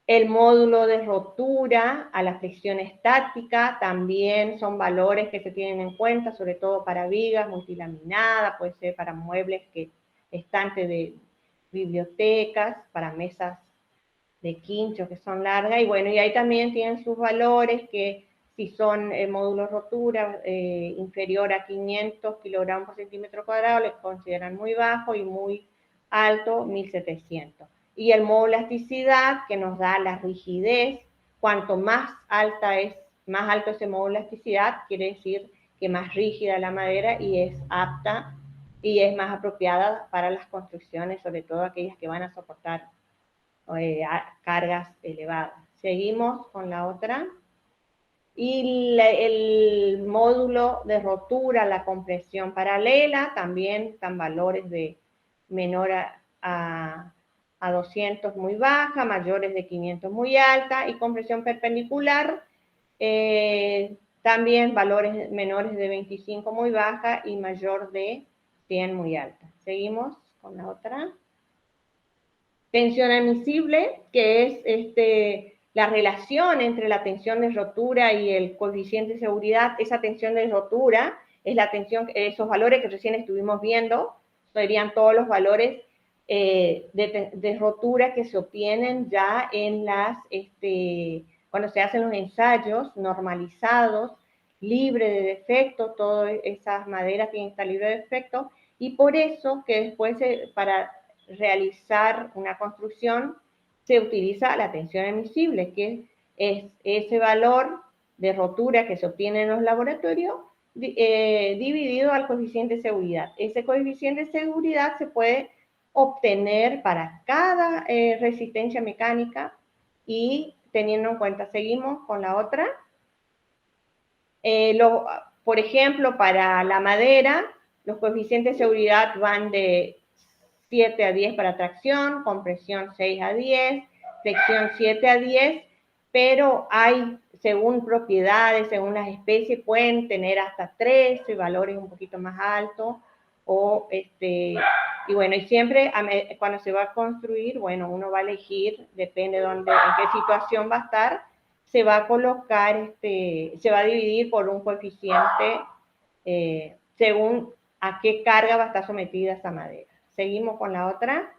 Speaker 4: El módulo de rotura a la fricción estática también son valores que se tienen en cuenta, sobre todo para vigas multilaminadas, puede ser para muebles, estantes de bibliotecas, para mesas de quincho que son largas, y bueno, y ahí también tienen sus valores que si son módulos de rotura inferior a 500 kilogramos por centímetro cuadrado, les consideran muy bajo, y muy alto, 1700. Y el módulo de elasticidad, que nos da la rigidez, cuanto más alto ese módulo de elasticidad, quiere decir que más rígida la madera y es apta y es más apropiada para las construcciones, sobre todo aquellas que van a soportar cargas elevadas. Seguimos con la otra. Y el módulo de rotura, la compresión paralela, también están valores de menor a 200 muy baja, mayores de 500 muy alta, y compresión perpendicular, también valores menores de 25 muy baja y mayor de 100 muy alta. Seguimos con la otra. Tensión admisible, que es la relación entre la tensión de rotura y el coeficiente de seguridad. Esa tensión de rotura es la tensión, esos valores que recién estuvimos viendo, serían todos los valores de rotura que se obtienen ya en cuando se hacen los ensayos normalizados, libre de defectos. Todas esas maderas tienen que estar libres de defectos, y por eso que después para realizar una construcción se utiliza la tensión admisible, que es ese valor de rotura que se obtiene en los laboratorios dividido al coeficiente de seguridad. Ese coeficiente de seguridad se puede obtener para cada resistencia mecánica, y teniendo en cuenta, seguimos con la otra. Por ejemplo, para la madera, los coeficientes de seguridad van de 7 a 10 para tracción, compresión 6 a 10, flexión 7 a 10, pero hay, según propiedades, según las especies, pueden tener hasta 13 valores un poquito más altos, y bueno, y siempre cuando se va a construir, bueno, uno va a elegir, depende en qué situación va a estar, se va a colocar, se va a dividir por un coeficiente según a qué carga va a estar sometida esa madera. Seguimos con la otra.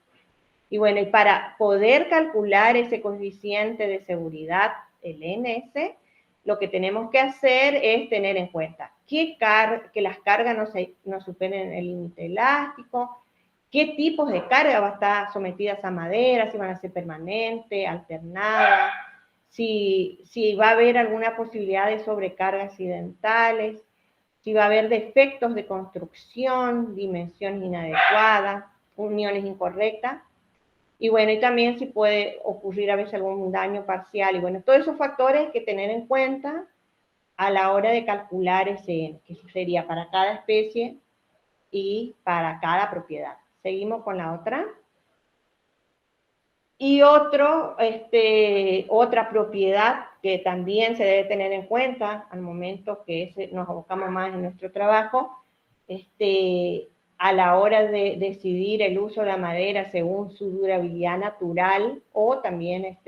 Speaker 4: Y bueno, y para poder calcular ese coeficiente de seguridad, el NS, lo que tenemos que hacer es tener en cuenta que las cargas no superen el límite elástico, qué tipos de carga va a estar sometida esa madera, si van a ser permanentes, alternadas, si va a haber alguna posibilidad de sobrecargas accidentales, si va a haber defectos de construcción, dimensiones inadecuadas, uniones incorrectas. Y bueno, y también si puede ocurrir a veces algún daño parcial. Y bueno, todos esos factores que tener en cuenta a la hora de calcular ese, que sería para cada especie y para cada propiedad. Seguimos con la otra. Y otra propiedad que también se debe tener en cuenta al momento que nos abocamos más en nuestro trabajo, a la hora de decidir el uso de la madera según su durabilidad natural o también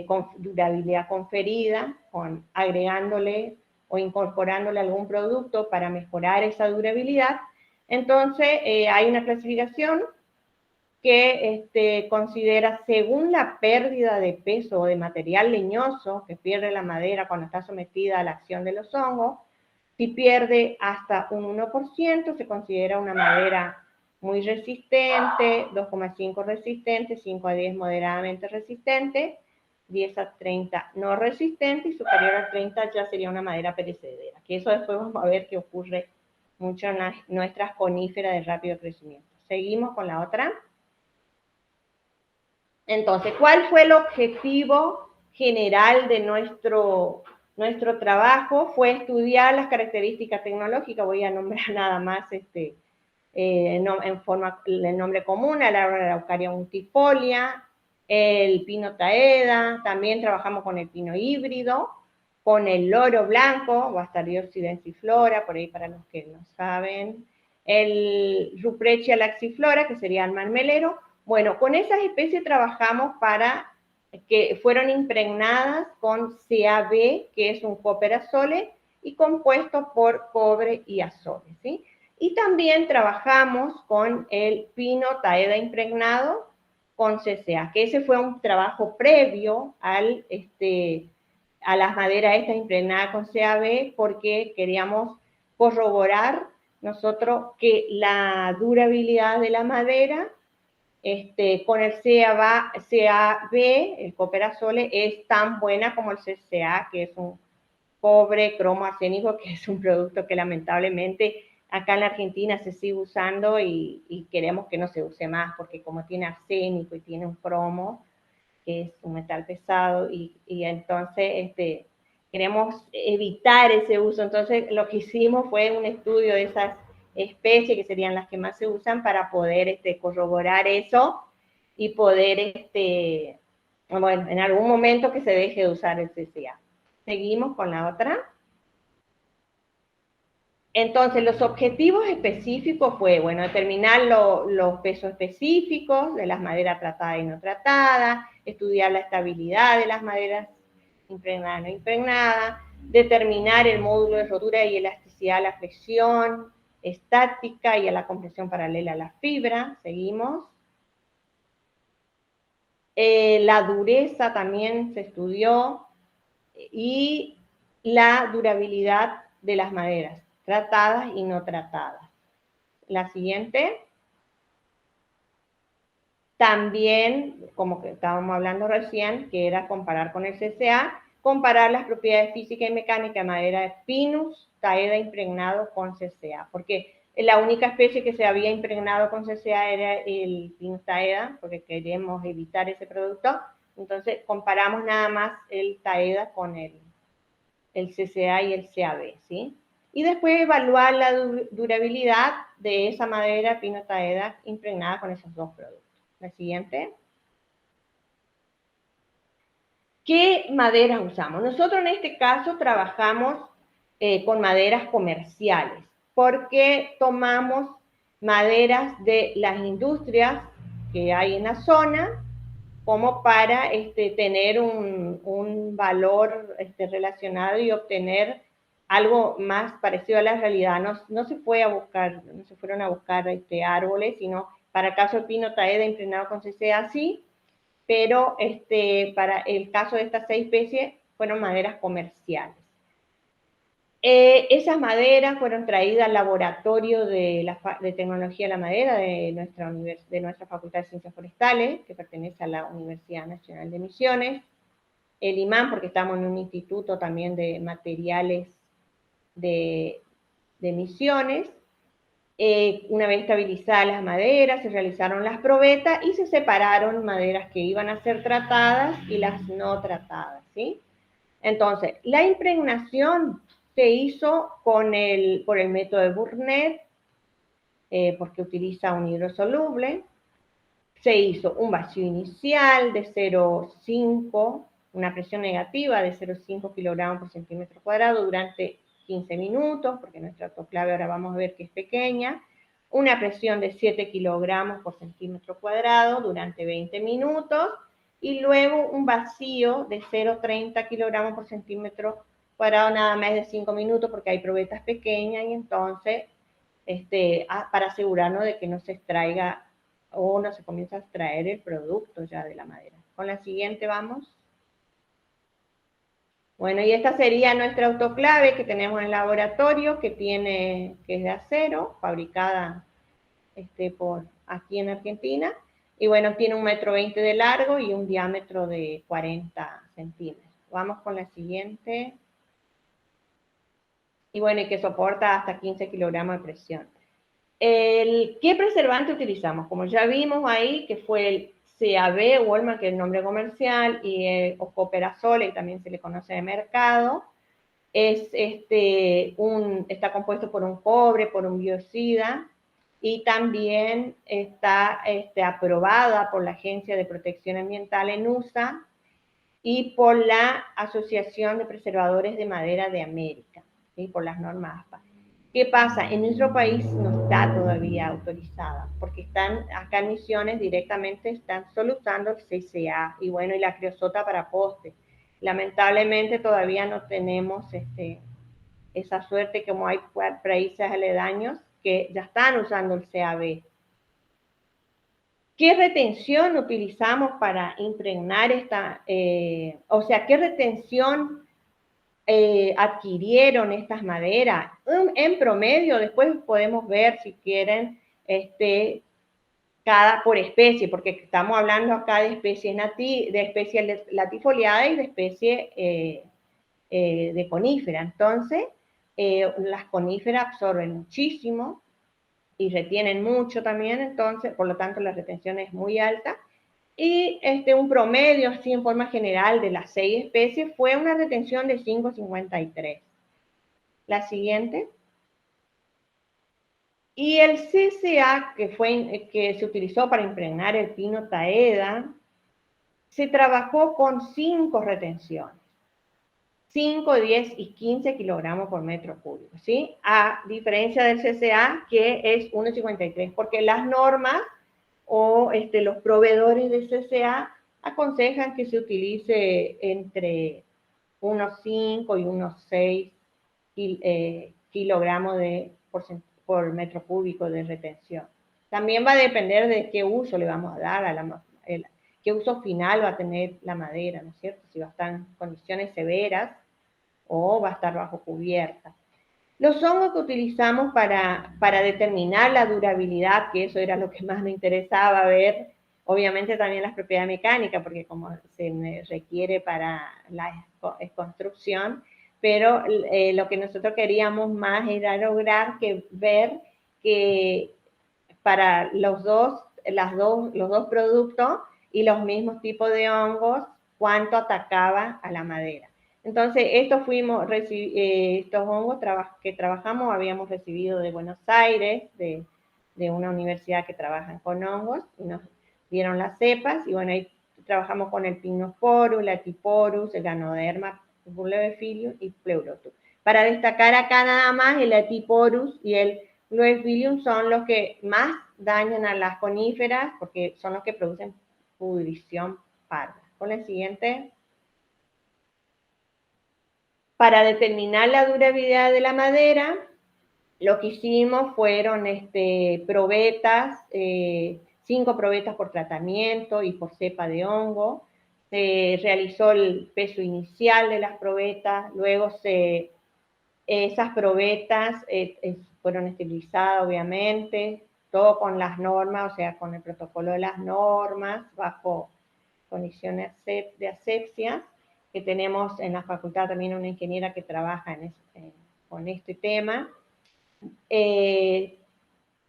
Speaker 4: con durabilidad conferida, agregándole o incorporándole algún producto para mejorar esa durabilidad. Entonces, hay una clasificación que considera según la pérdida de peso o de material leñoso que pierde la madera cuando está sometida a la acción de los hongos. Si pierde hasta un 1%, se considera una madera muy resistente, 2,5 resistente, 5 a 10 moderadamente resistente, 10 a 30 no resistente y superior a 30 ya sería una madera perecedera. Que eso después vamos a ver que ocurre mucho en nuestras coníferas de rápido crecimiento. Seguimos con la otra. Entonces, ¿cuál fue el objetivo general de nuestro trabajo? Fue estudiar las características tecnológicas. Voy a nombrar nada más en forma el nombre común, la Araucaria multifolia, el pino taeda, también trabajamos con el pino híbrido, con el loro blanco, Bastardioxis densiflora, por ahí para los que no saben, el Ruprecia laxiflora, que sería el marmelero. Bueno, con esas especies trabajamos para que fueron impregnadas con CAB, que es un cooperazole, y compuesto por cobre y azole, ¿sí? Y también trabajamos con el pino taeda impregnado con CCA, que ese fue un trabajo previo a las maderas estas impregnadas con CAB, porque queríamos corroborar nosotros que la durabilidad de la madera con el CAB, el cooperazole, es tan buena como el CCA, que es un cobre cromo arsénico, que es un producto que lamentablemente acá en la Argentina se sigue usando y queremos que no se use más, porque como tiene arsénico y tiene un cromo, que es un metal pesado, y entonces queremos evitar ese uso. Entonces lo que hicimos fue un estudio de esas especies, que serían las que más se usan, para poder corroborar eso y poder, bueno, en algún momento que se deje de usar el CCA. Seguimos con la otra. Entonces, los objetivos específicos fue, bueno, determinar los pesos específicos de las maderas tratadas y no tratadas, estudiar la estabilidad de las maderas impregnadas y no impregnadas, determinar el módulo de rotura y elasticidad a la flexión estática y a la compresión paralela a la fibra. Seguimos. La dureza también se estudió y la durabilidad de las maderas tratadas y no tratadas. La siguiente. También, como que estábamos hablando recién, que era comparar con el CCA, comparar las propiedades físicas y mecánicas de madera de Pinus taeda impregnado con CCA, porque la única especie que se había impregnado con CCA era el Pinus taeda, porque queremos evitar ese producto. Entonces, comparamos nada más el taeda con el CCA y el CAB, ¿sí? Y después evaluar la durabilidad de esa madera Pinus taeda impregnada con esos dos productos. La siguiente. ¿Qué maderas usamos? Nosotros en este caso trabajamos con maderas comerciales, porque tomamos maderas de las industrias que hay en la zona, como para tener un valor relacionado y obtener algo más parecido a la realidad. No se fueron a buscar árboles, sino para el caso del pino taeda impregnado con CCA sí, pero para el caso de estas 6 especies fueron maderas comerciales. Esas maderas fueron traídas al laboratorio de tecnología de la madera de nuestra Facultad de Ciencias Forestales, que pertenece a la Universidad Nacional de Misiones, el IMAM, porque estamos en un instituto también de materiales de Misiones, Una vez estabilizadas las maderas, se realizaron las probetas y se separaron maderas que iban a ser tratadas y las no tratadas, ¿sí? Entonces, la impregnación se hizo por el método de Burnett, porque utiliza un hidrosoluble. Se hizo un vacío inicial de 0,5, una presión negativa de 0,5 kilogramos por centímetro cuadrado durante 15 minutos, porque nuestra autoclave ahora vamos a ver que es pequeña. Una presión de 7 kilogramos por centímetro cuadrado durante 20 minutos. Y luego un vacío de 0,30 kilogramos por centímetro cuadrado nada más de 5 minutos, porque hay probetas pequeñas y entonces, para asegurarnos de que no se extraiga o no se comienza a extraer el producto ya de la madera. Con la siguiente vamos. Bueno, y esta sería nuestra autoclave que tenemos en el laboratorio, que es de acero, fabricada por aquí en Argentina. Y bueno, tiene 1,20 m de largo y un diámetro de 40 centímetros. Vamos con la siguiente. Y bueno, y que soporta hasta 15 kilogramos de presión. ¿Qué preservante utilizamos? Como ya vimos ahí, que fue el CAB, Walmart, que es el nombre comercial, y o Cooperasol, que también se le conoce de mercado, está compuesto por un cobre, por un biocida, y también está aprobada por la Agencia de Protección Ambiental en USA y por la Asociación de Preservadores de Madera de América, ¿sí? Por las normas ASPA. ¿Qué pasa? En nuestro país no está todavía autorizada, porque están acá en Misiones directamente están solo usando el CCA y bueno, y la creosota para poste. Lamentablemente todavía no tenemos esa suerte, como hay países aledaños que ya están usando el CAB. ¿Qué retención utilizamos para impregnar qué retención adquirieron estas maderas? En promedio, después podemos ver si quieren cada por especie, porque estamos hablando acá de especies latifoliadas y de especies de conífera. Entonces, las coníferas absorben muchísimo y retienen mucho también, entonces, por lo tanto, la retención es muy alta. Y un promedio, así en forma general, de las 6 especies fue una retención de 5,53. La siguiente. Y el CCA, que se utilizó para impregnar el pino taeda, se trabajó con 5 retenciones. 5, 10 y 15 kilogramos por metro cúbico, ¿sí? A diferencia del CCA, que es 1,53, porque las normas o los proveedores de CCA aconsejan que se utilice entre unos 5 y unos 6 kilogramos por metro cúbico de retención. También va a depender de qué uso le vamos a dar, qué uso final va a tener la madera, ¿no es cierto? Si va a estar en condiciones severas o va a estar bajo cubierta. Los hongos que utilizamos para determinar la durabilidad, que eso era lo que más nos interesaba ver, obviamente también las propiedades mecánicas, porque como se requiere para la construcción, pero lo que nosotros queríamos más era lograr ver que para los dos productos y los mismos tipos de hongos, cuánto atacaba a la madera. Entonces, estos hongos que trabajamos habíamos recibido de Buenos Aires, de una universidad que trabaja con hongos, y nos dieron las cepas, y bueno, ahí trabajamos con el Pinnosporus, la Atiporus, el Ganoderma, Bullevifilium y Pleurotus. Para destacar acá nada más, el Atiporus y el Bullevifilium son los que más dañan a las coníferas, porque son los que producen pudrición parda. Con la siguiente. Para determinar la durabilidad de la madera, lo que hicimos fueron probetas, 5 probetas por tratamiento y por cepa de hongo. Se realizó el peso inicial de las probetas, luego esas probetas fueron esterilizadas, obviamente, todo con las normas, o sea, con el protocolo de las normas, bajo condiciones de asepsia, que tenemos en la facultad también una ingeniera que trabaja con este tema.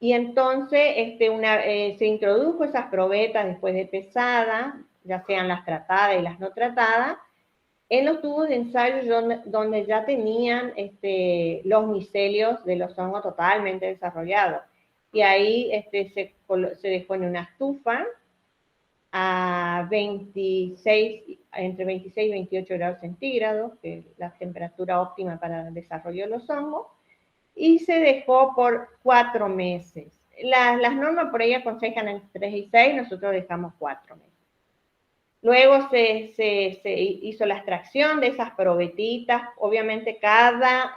Speaker 4: Y entonces se introdujo esas probetas después de pesada, ya sean las tratadas y las no tratadas, en los tubos de ensayo donde ya tenían los micelios de los hongos totalmente desarrollados. Y ahí se dejó en una estufa a entre 26 y 28 grados centígrados, que es la temperatura óptima para el desarrollo de los hongos, y se dejó por 4 meses. Las normas por ahí aconsejan entre 3 y 6, nosotros dejamos 4 meses. Luego se hizo la extracción de esas probetitas. Obviamente cada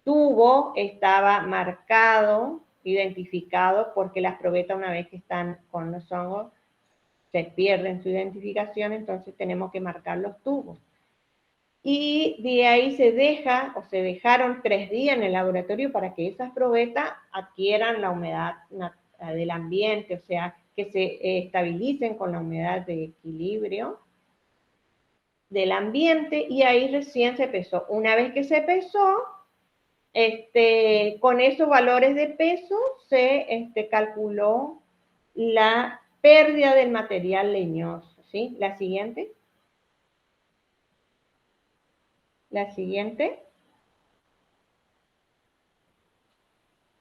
Speaker 4: tubo estaba marcado, identificado, porque las probetas una vez que están con los hongos se pierden su identificación, entonces tenemos que marcar los tubos. Y de ahí se dejaron 3 días en el laboratorio para que esas probetas adquieran la humedad del ambiente, o sea, que se estabilicen con la humedad de equilibrio del ambiente, y ahí recién se pesó. Una vez que se pesó, con esos valores de peso se calculó la pérdida del material leñoso, ¿sí? La siguiente. La siguiente.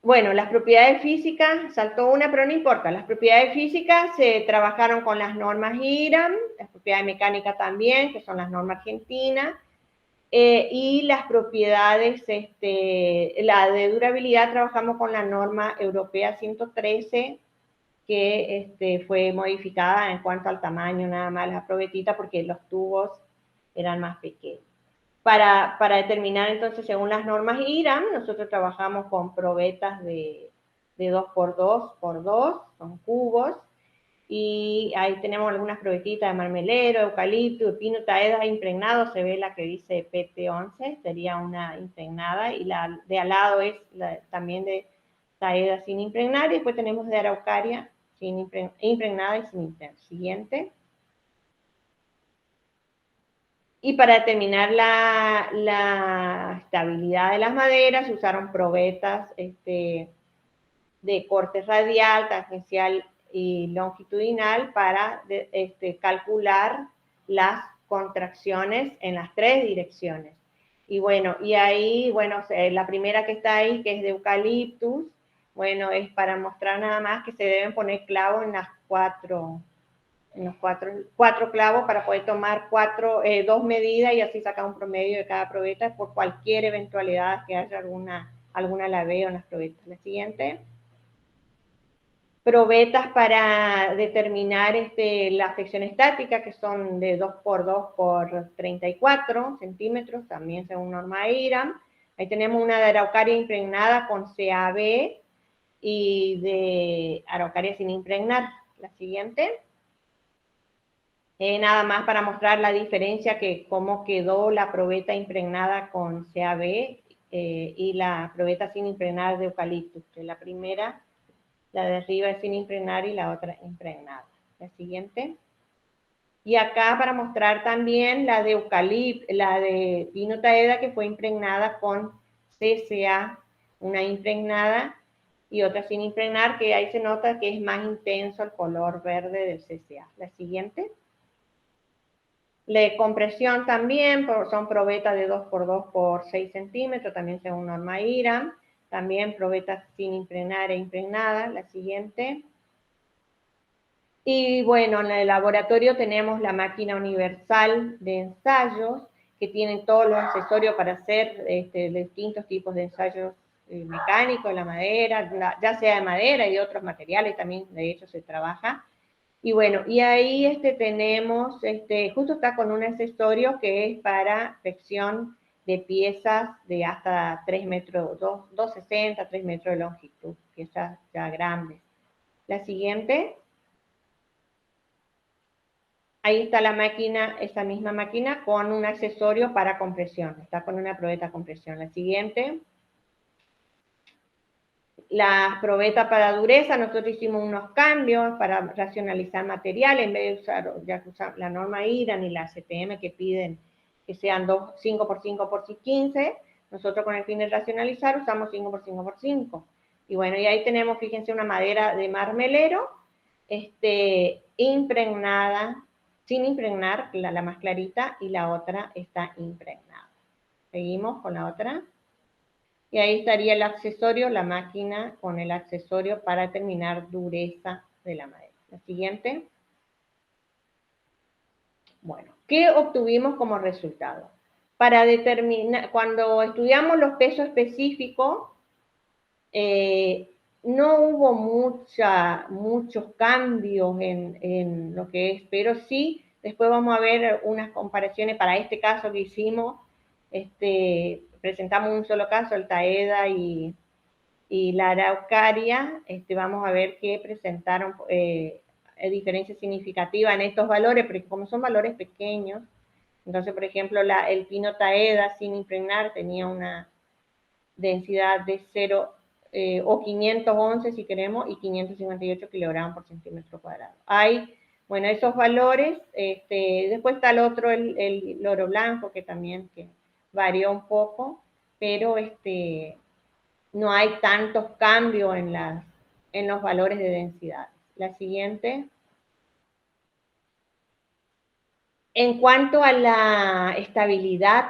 Speaker 4: Bueno, las propiedades físicas, saltó una, pero no importa. Las propiedades físicas se trabajaron con las normas IRAM, las propiedades mecánicas también, que son las normas argentinas, y las propiedades, la de durabilidad, trabajamos con la norma europea 113, que fue modificada en cuanto al tamaño, nada más las probetitas, porque los tubos eran más pequeños. Para determinar entonces, según las normas IRAM, nosotros trabajamos con probetas de 2x2x2, son cubos, y ahí tenemos algunas probetitas de marmelero, eucalipto, de pino, taeda impregnado, se ve la que dice PT11, sería una impregnada, y la de al lado es también de taeda sin impregnar, y después tenemos de araucaria impregnada y sin impregnar. Siguiente. Y para determinar la estabilidad de las maderas, se usaron probetas de corte radial, tangencial y longitudinal para calcular las contracciones en las 3 direcciones. Y bueno, y ahí, bueno, la primera que está ahí, que es de eucaliptus, bueno, es para mostrar nada más que se deben poner clavos en las 4 clavos para poder tomar 2 medidas y así sacar un promedio de cada probeta por cualquier eventualidad que haya alguna laveo en las probetas. La siguiente. Probetas para determinar la afección estática, que son de 2x2 por 34 centímetros, también según norma IRAM. Ahí tenemos una de araucaria impregnada con CAB y de araucaria sin impregnar. La siguiente. Nada más para mostrar la diferencia, que cómo quedó la probeta impregnada con CAB y la probeta sin impregnar de eucaliptus. La primera, la de arriba es sin impregnar y la otra impregnada. La siguiente. Y acá para mostrar también la de eucalipto, la de pino taeda, que fue impregnada con CCA, una impregnada y otra sin impregnar, que ahí se nota que es más intenso el color verde del CCA. La siguiente. La de compresión también, son probetas de 2x2 por 6 centímetros, también según norma IRAM. También probetas sin impregnar e impregnadas. La siguiente. Y bueno, en el laboratorio tenemos la máquina universal de ensayos, que tiene todos los accesorios para hacer distintos tipos de ensayos mecánicos, la madera, ya sea de madera y de otros materiales, también de hecho se trabaja. Y bueno, y ahí tenemos, justo está con un accesorio que es para fricción de piezas de hasta 3 metros, 2,60, 3 metros de longitud, piezas ya grandes. La siguiente. Ahí está la máquina, esa misma máquina con un accesorio para compresión, está con una probeta compresión. La siguiente. La probeta para dureza, nosotros hicimos unos cambios para racionalizar material, en vez de usar la norma IRAM y la CTM que piden que sean 5x5x15, nosotros con el fin de racionalizar usamos 5x5x5. Y bueno, y ahí tenemos, fíjense, una madera de marmelero, impregnada, sin impregnar, la más clarita, y la otra está impregnada. Seguimos con la otra. Y ahí estaría el accesorio, la máquina con el accesorio para determinar dureza de la madera. La siguiente. Bueno, ¿qué obtuvimos como resultado? Para determinar, cuando estudiamos los pesos específicos, no hubo muchos cambios en lo que es, pero sí, después vamos a ver unas comparaciones para este caso que hicimos. Presentamos un solo caso, el Taeda y la Araucaria. Vamos a ver que presentaron diferencias significativas en estos valores, porque como son valores pequeños, entonces, por ejemplo, el pino Taeda sin impregnar tenía una densidad de 0 o 511 si queremos, y 558 kilogramos por centímetro cuadrado. Hay, bueno, esos valores. Después está el otro, el loro blanco, que también varió un poco, pero no hay tantos cambios en los valores de densidad. La siguiente. En cuanto a la estabilidad,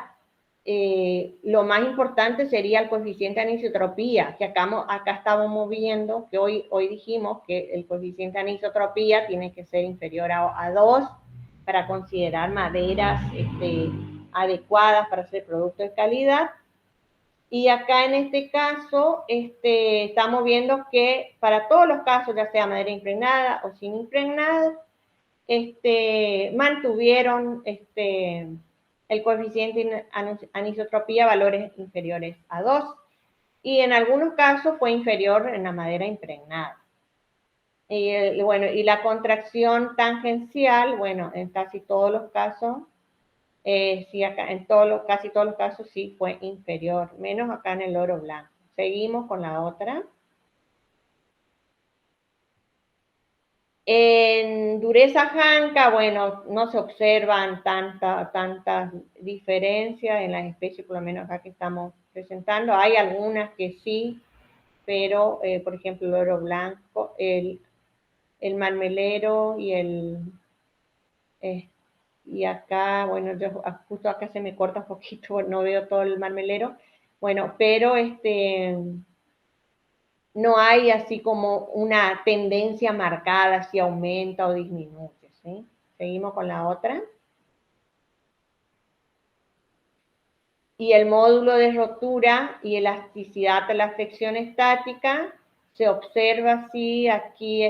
Speaker 4: lo más importante sería el coeficiente de anisotropía, que acá estábamos viendo, que hoy dijimos que el coeficiente de anisotropía tiene que ser inferior a 2 para considerar maderas adecuadas para hacer productos de calidad. Y acá en este caso estamos viendo que para todos los casos, ya sea madera impregnada o sin impregnar, mantuvieron el coeficiente de anisotropía valores inferiores a 2, y en algunos casos fue inferior en la madera impregnada. Bueno, y la contracción tangencial, bueno, en casi todos los casos, sí, acá casi todos los casos sí fue inferior, menos acá en el loro blanco. Seguimos con la otra. En dureza janca, bueno, no se observan tantas diferencias en las especies, por lo menos acá que estamos presentando. Hay algunas que sí, pero, por ejemplo, el loro blanco, el marmelero y acá, bueno, yo justo acá se me corta un poquito, no veo todo el marmelero. Bueno, pero no hay así como una tendencia marcada si aumenta o disminuye, ¿sí? Seguimos con la otra. Y el módulo de rotura y elasticidad de la flexión estática, se observa así aquí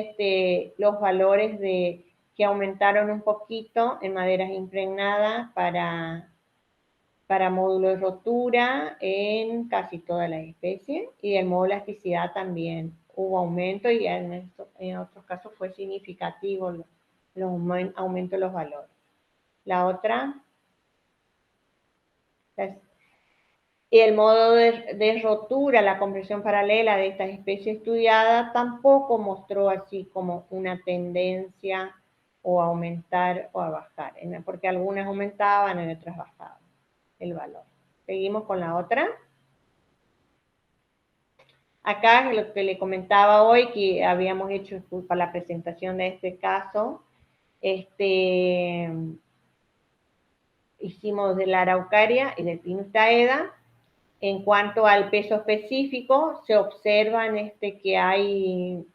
Speaker 4: los valores que aumentaron un poquito en maderas impregnadas para módulo de rotura en casi todas las especies, y el módulo de elasticidad también hubo aumento, y en otros casos fue significativo los aumentos de los valores. La otra. Y el modo de rotura, la compresión paralela de estas especies estudiadas, tampoco mostró así como una tendencia o a aumentar o a bajar, porque algunas aumentaban y otras bajaban el valor. Seguimos con la otra. Acá lo que le comentaba hoy, que habíamos hecho para la presentación de este caso, hicimos de la Araucaria y del Pinus Taeda. En cuanto al peso específico, se observan que hay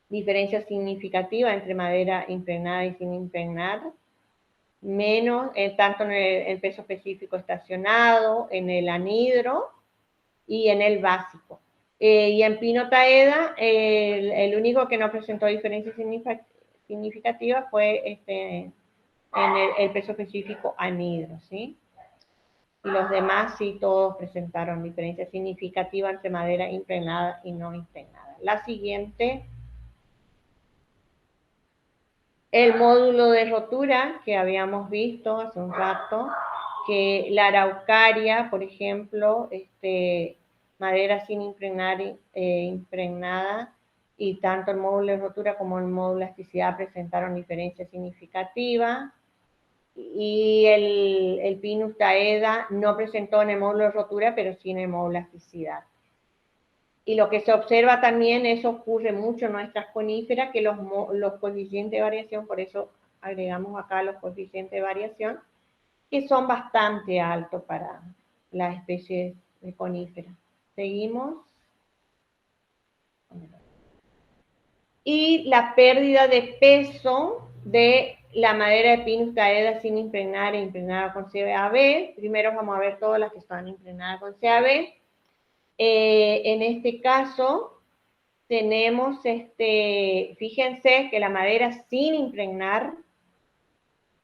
Speaker 4: diferencias significativas entre madera impregnada y sin impregnar, menos tanto en el peso específico estacionado, en el anhidro y en el básico. Y en Pino Taeda, el único que no presentó diferencias significativas fue en el peso específico anhidro, ¿sí? Y los demás sí, todos presentaron diferencias significativas entre madera impregnada y no impregnada. La siguiente, el módulo de rotura que habíamos visto hace un rato, que la Araucaria, por ejemplo, madera sin impregnar, impregnada, y tanto el módulo de rotura como el módulo de elasticidad presentaron diferencias significativas. Y el Pinus Taeda no presentó en el módulo de rotura, pero sí en el módulo de elasticidad. Y lo que se observa también, eso ocurre mucho en nuestras coníferas, que los coeficientes de variación, por eso agregamos acá los coeficientes de variación, que son bastante altos para las especies de coníferas. Seguimos. Y la pérdida de peso de la madera de Pinus taeda sin impregnar e impregnada con CAB. Primero vamos a ver todas las que están impregnadas con CAB. En este caso tenemos, fíjense que la madera sin impregnar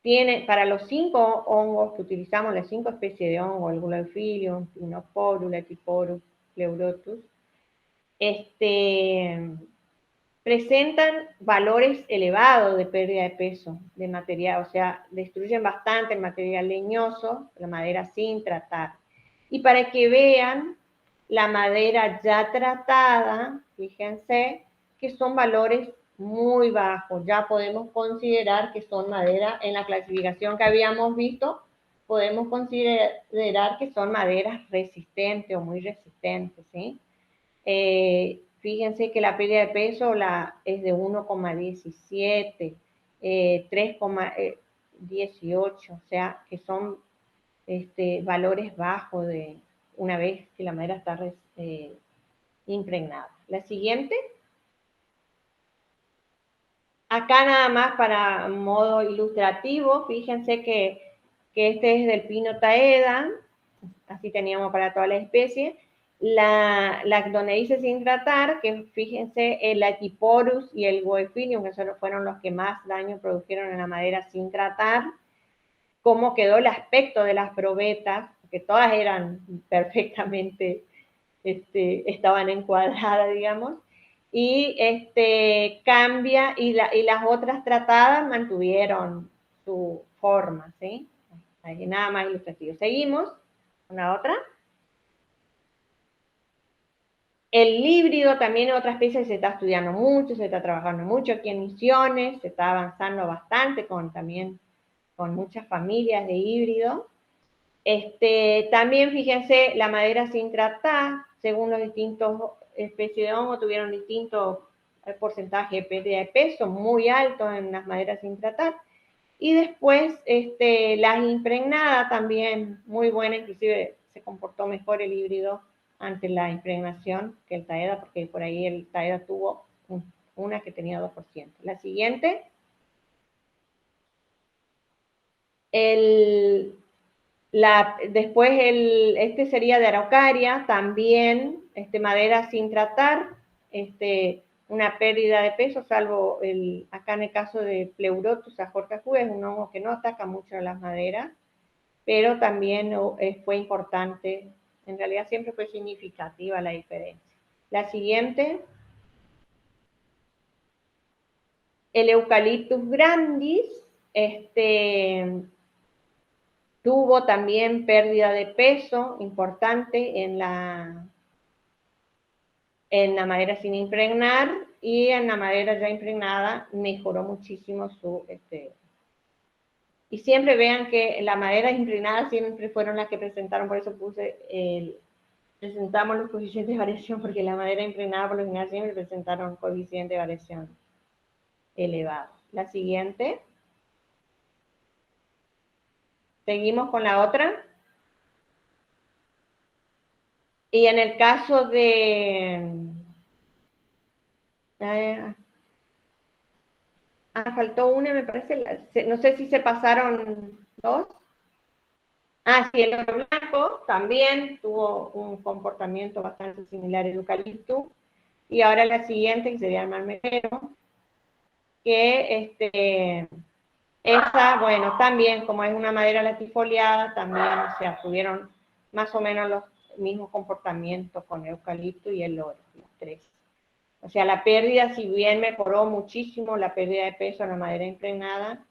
Speaker 4: tiene, para los 5 hongos que utilizamos, las 5 especies de hongo, el Gulophyllum, Pinosporus, Letiporus, Pleurotus, presentan valores elevados de pérdida de peso de material, o sea, destruyen bastante el material leñoso, la madera sin tratar. Y para que vean, la madera ya tratada, fíjense que son valores muy bajos, ya podemos considerar que son madera, en la clasificación que habíamos visto, podemos considerar que son maderas resistentes o muy resistentes, ¿sí? Fíjense que la pérdida de peso es de 1,17, 3,18, o sea, que son valores bajos de una vez que la madera está impregnada. La siguiente. Acá nada más para modo ilustrativo, fíjense que este es del Pino taeda, así teníamos para todas las especies. La Actoneides sin tratar, que fíjense el Letiporus y el Gulophyllum, que fueron los que más daño produjeron en la madera sin tratar. Cómo quedó el aspecto de las probetas, que todas eran perfectamente, estaban encuadradas, digamos, y cambia, y las otras tratadas mantuvieron su forma, ¿sí? Ahí nada más ilustrativo. Seguimos con la otra. El híbrido también es otra especie que se está estudiando mucho, se está trabajando mucho aquí en Misiones, se está avanzando bastante también con muchas familias de híbrido. También fíjense, la madera sin tratar, según los distintos especies de hongo, tuvieron distintos porcentajes de pérdida de peso, muy altos en las maderas sin tratar. Y después, las impregnadas también, muy buenas, inclusive se comportó mejor el híbrido ante la impregnación que el taeda, porque por ahí el taeda tuvo una que tenía 2%. La siguiente. Después este sería de araucaria, también madera sin tratar, una pérdida de peso, salvo acá en el caso de Pleurotus ajorcajus, es un hongo que no ataca mucho a las maderas, pero también fue importante, en realidad siempre fue significativa la diferencia. La siguiente. El Eucalyptus grandis, tuvo también pérdida de peso importante en la madera sin impregnar, y en la madera ya impregnada mejoró muchísimo su... y siempre vean que la madera impregnada siempre fueron las que presentaron, por eso presentamos los coeficientes de variación, porque la madera impregnada por lo general siempre presentaron coeficiente de variación elevado. La siguiente. Seguimos con la otra. Y en el caso de... faltó una, me parece. No sé si se pasaron dos. Sí, el oro blanco también tuvo un comportamiento bastante similar al eucalipto. Y ahora la siguiente, que sería el marmesero, que esa, bueno, también, como es una madera latifoliada, también, o sea, tuvieron más o menos los mismos comportamientos con el eucalipto y el oro, los tres. O sea, la pérdida, si bien mejoró muchísimo la pérdida de peso en la madera impregnada,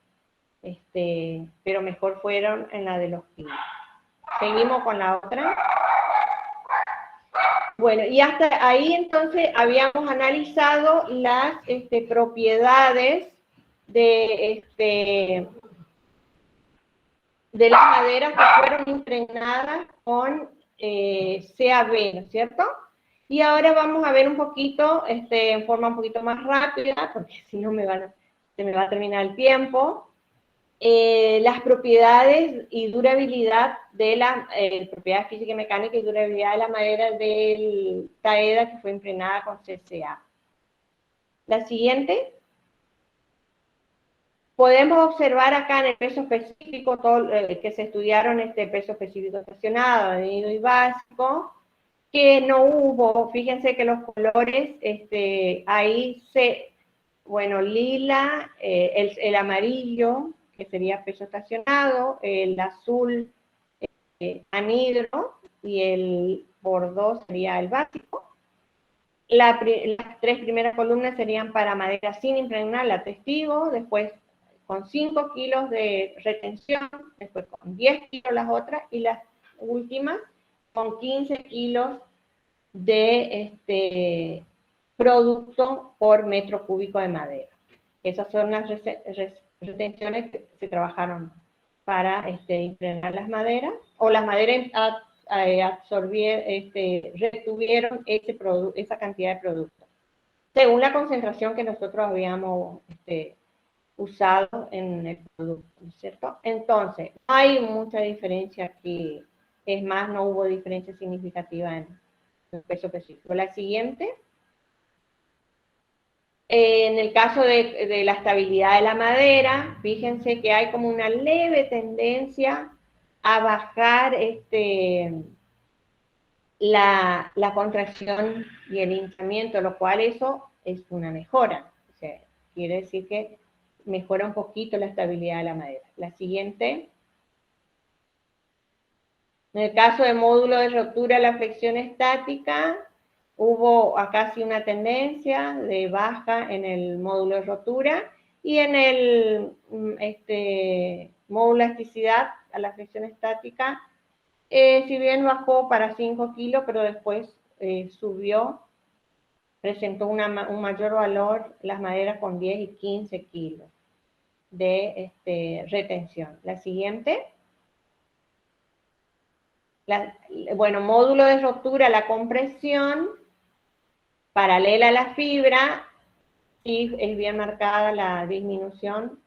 Speaker 4: pero mejor fueron en la de los pinos. Seguimos con la otra. Bueno, y hasta ahí entonces habíamos analizado las propiedades de las maderas que fueron impregnadas con CAB, ¿no es cierto? Y ahora vamos a ver un poquito, en forma un poquito más rápida, porque si no se me va a terminar el tiempo, las propiedades y durabilidad de la propiedad física y mecánica y durabilidad de la madera del taeda que fue impregnada con CCA. La siguiente. Podemos observar acá en el peso específico, todo que se estudiaron peso específico estacionado, adherido y básico, que no hubo, fíjense que los colores, ahí bueno, lila, el amarillo, que sería peso estacionado, el azul, anhidro, y el bordó sería el básico. Las tres primeras columnas serían para madera sin impregnar, la testigo, después con 5 kilos de retención, después con 10 kilos las otras, y las últimas con 15 kilos de producto por metro cúbico de madera. Esas son las retenciones que se trabajaron para impregnar las maderas, o las maderas retuvieron esa cantidad de producto, según la concentración que nosotros habíamos usado en el producto, ¿no es cierto? Entonces, no hay mucha diferencia aquí, es más, no hubo diferencia significativa en el peso específico. La siguiente. En el caso de la estabilidad de la madera, fíjense que hay como una leve tendencia a bajar la contracción y el hinchamiento, lo cual eso es una mejora. O sea, quiere decir que mejora un poquito la estabilidad de la madera. La siguiente. En el caso de módulo de rotura, la flexión estática, hubo acá sí una tendencia de baja en el módulo de rotura, y en el módulo de elasticidad a la flexión estática, si bien bajó para 5 kilos, pero después subió, presentó un mayor valor las maderas con 10 y 15 kilos de retención. La siguiente. Bueno, módulo de rotura, la compresión, paralela a la fibra, sí es bien marcada la disminución.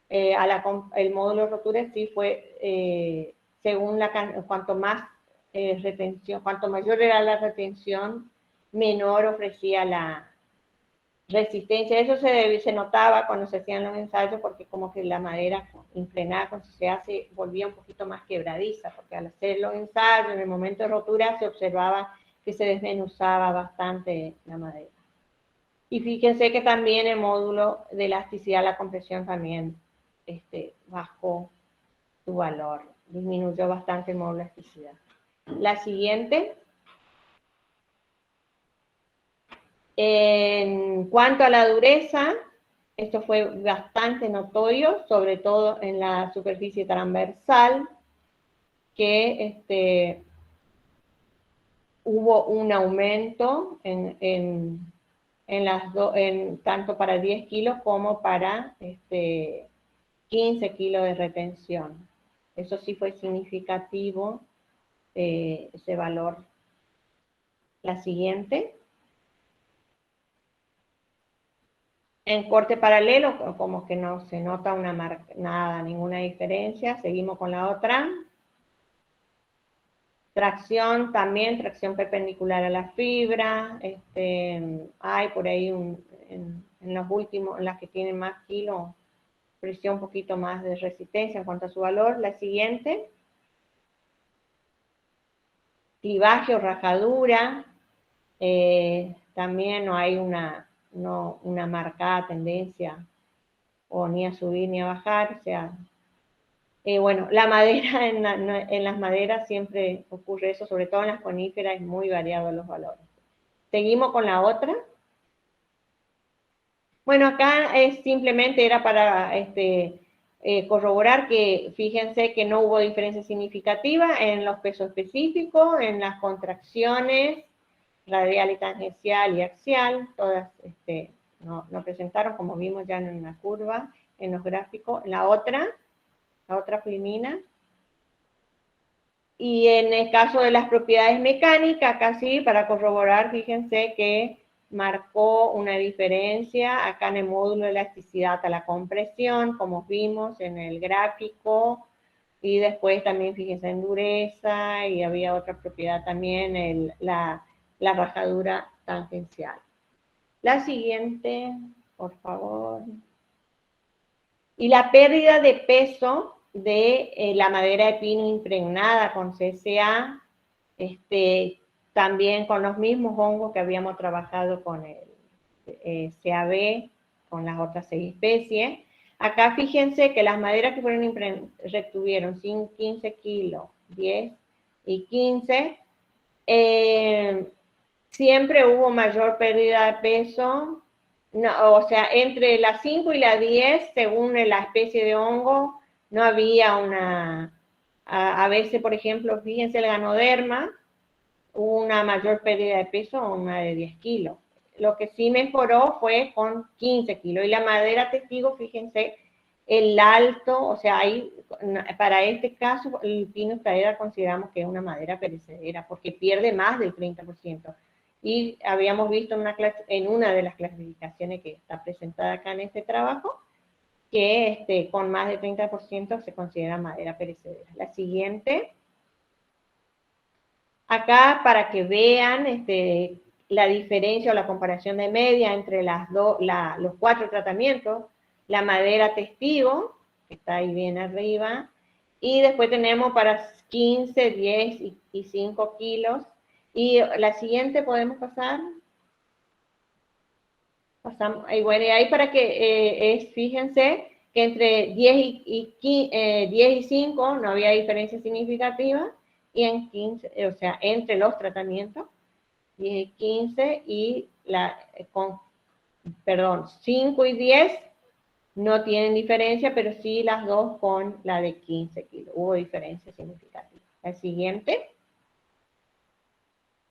Speaker 4: El módulo de rotura sí fue, según cuanto más retención, cuanto mayor era la retención, menor ofrecía la resistencia. Eso se notaba cuando se hacían los ensayos, porque como que la madera impregnada cuando se hace volvía un poquito más quebradiza, porque al hacer los ensayos en el momento de rotura se observaba que se desmenuzaba bastante la madera. Y fíjense que también el módulo de elasticidad, la compresión también bajó su valor, disminuyó bastante el módulo de elasticidad. La siguiente. En cuanto a la dureza, esto fue bastante notorio, sobre todo en la superficie transversal, que hubo un aumento tanto para 10 kilos como para 15 kilos de retención. Eso sí fue significativo, ese valor. La siguiente. En corte paralelo, como que no se nota ninguna diferencia. Seguimos con la otra. Tracción también, tracción perpendicular a la fibra. Hay por ahí en las que tienen más kilos, ofreció un poquito más de resistencia en cuanto a su valor. La siguiente. Clivaje o rajadura. También no hay una marcada tendencia o ni a subir ni a bajar. O sea, bueno, la madera, en las maderas siempre ocurre eso, sobre todo en las coníferas, es muy variado los valores. Seguimos con la otra. Bueno, acá simplemente era para corroborar que, fíjense que no hubo diferencia significativa en los pesos específicos, en las contracciones radial y tangencial y axial, todas no presentaron, como vimos ya en la curva, en los gráficos. La otra filmina. Y en el caso de las propiedades mecánicas, acá sí, para corroborar, fíjense que marcó una diferencia acá en el módulo de elasticidad a la compresión, como vimos en el gráfico, y después también fíjense en dureza, y había otra propiedad también, la rajadura tangencial. La siguiente, por favor. Y la pérdida de peso de la madera de pino impregnada con CCA, también con los mismos hongos que habíamos trabajado con el CAB, con las otras 6 especies. Acá fíjense que las maderas que retuvieron 15 kilos, 10 y 15, siempre hubo mayor pérdida de peso, no, o sea, entre las 5 y las 10, según la especie de hongo, no había a veces, por ejemplo, fíjense el ganoderma, una mayor pérdida de peso, una de 10 kilos. Lo que sí mejoró fue con 15 kilos. Y la madera testigo, fíjense, el alto, o sea, ahí, para este caso, el pino estaedra consideramos que es una madera perecedera, porque pierde más del 30%. Y habíamos visto en una de las clasificaciones que está presentada acá en este trabajo, que con más del 30% se considera madera perecedera. La siguiente. Acá para que vean la diferencia o la comparación de media entre los 4 tratamientos, la madera testigo, que está ahí bien arriba, y después tenemos para 15, 10 y 5 kilos. Y la siguiente podemos pasar. Pasamos, y bueno, y ahí para que fíjense que entre 10 y 5 no había diferencia significativa, y en 15, o sea, entre los tratamientos, 10 y 15, y 5 y 10 no tienen diferencia, pero sí las dos con la de 15 kilos. Hubo diferencia significativa. La siguiente.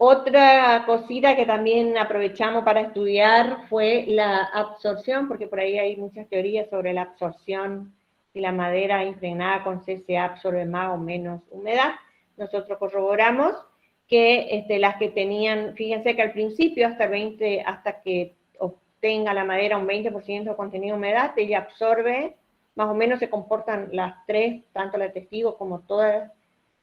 Speaker 4: Otra cosita que también aprovechamos para estudiar fue la absorción, porque por ahí hay muchas teorías sobre la absorción, si la madera impregnada con CCA absorbe más o menos humedad. Nosotros corroboramos que las que tenían, fíjense que al principio hasta que obtenga la madera un 20% de contenido de humedad, ella absorbe, más o menos se comportan las 3, tanto la testigo como todas,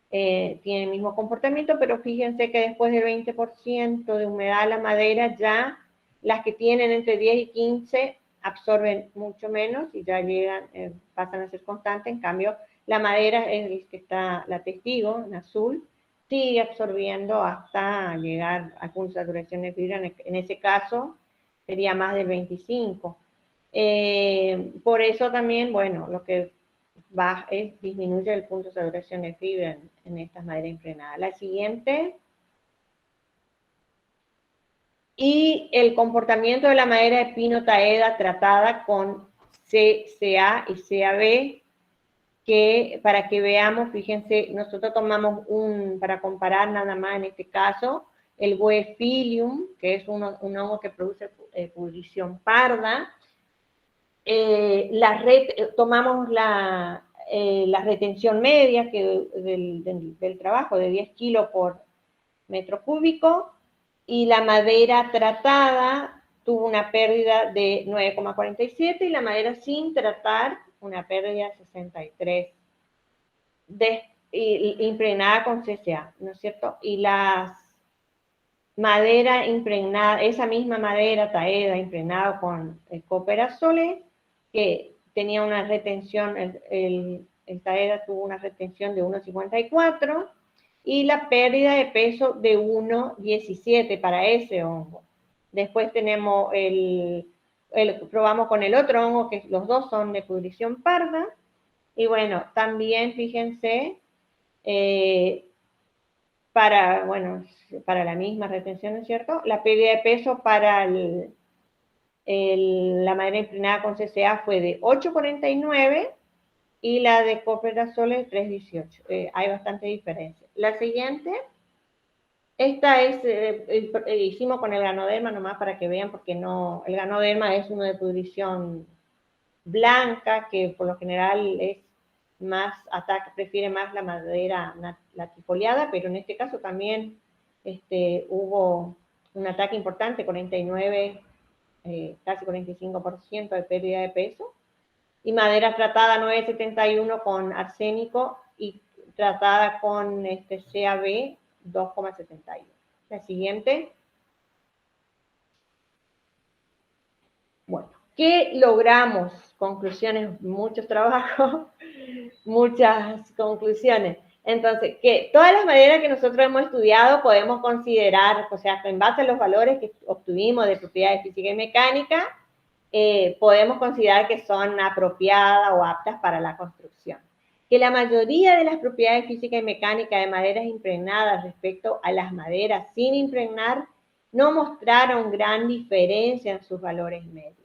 Speaker 4: tiene el mismo comportamiento, pero fíjense que después del 20% de humedad la madera, ya las que tienen entre 10 y 15 absorben mucho menos y ya llegan, pasan a ser constantes. En cambio, la madera es el que está, la testigo, en azul, sigue absorbiendo hasta llegar a una saturación de fibra, en ese caso sería más del 25. Por eso también, bueno, lo que disminuye el punto de saturación de fibra en estas maderas impregnadas. La siguiente. Y el comportamiento de la madera de pino taeda tratada con CCA y CAB, que para que veamos, fíjense, nosotros tomamos para comparar nada más en este caso, el Boephilium, que es un hongo que produce pudrición parda. Tomamos la retención media del trabajo de 10 kilos por metro cúbico, y la madera tratada tuvo una pérdida de 9,47 y la madera sin tratar una pérdida de 63, impregnada con CCA, ¿no es cierto? Y la madera impregnada, esa misma madera taeda impregnada con el copperazole, que tenía una retención, el taeda tuvo una retención de 1,54 y la pérdida de peso de 1,17 para ese hongo. Después tenemos probamos con el otro hongo, que los dos son de pudrición parda, y bueno, también fíjense, para la misma retención, ¿no es cierto? La pérdida de peso para la madera impregnada con CCA fue de 8,49 y la de copperazole 3,18. Hay bastante diferencia. La siguiente, esta es, hicimos con el ganoderma nomás para que vean, porque no, el ganoderma es uno de pudrición blanca, que por lo general es prefiere más la madera latifoliada, pero en este caso también hubo un ataque importante, 49, casi 45% de pérdida de peso, y madera tratada 971 con arsénico y tratada con CAB 2,71. La siguiente. Bueno, ¿qué logramos? Conclusiones, muchos trabajos, muchas conclusiones. Entonces, que todas las maderas que nosotros hemos estudiado podemos considerar, o sea, en base a los valores que obtuvimos de propiedades física y mecánica, podemos considerar que son apropiadas o aptas para la construcción. Que la mayoría de las propiedades físicas y mecánicas de maderas impregnadas respecto a las maderas sin impregnar no mostraron gran diferencia en sus valores medios.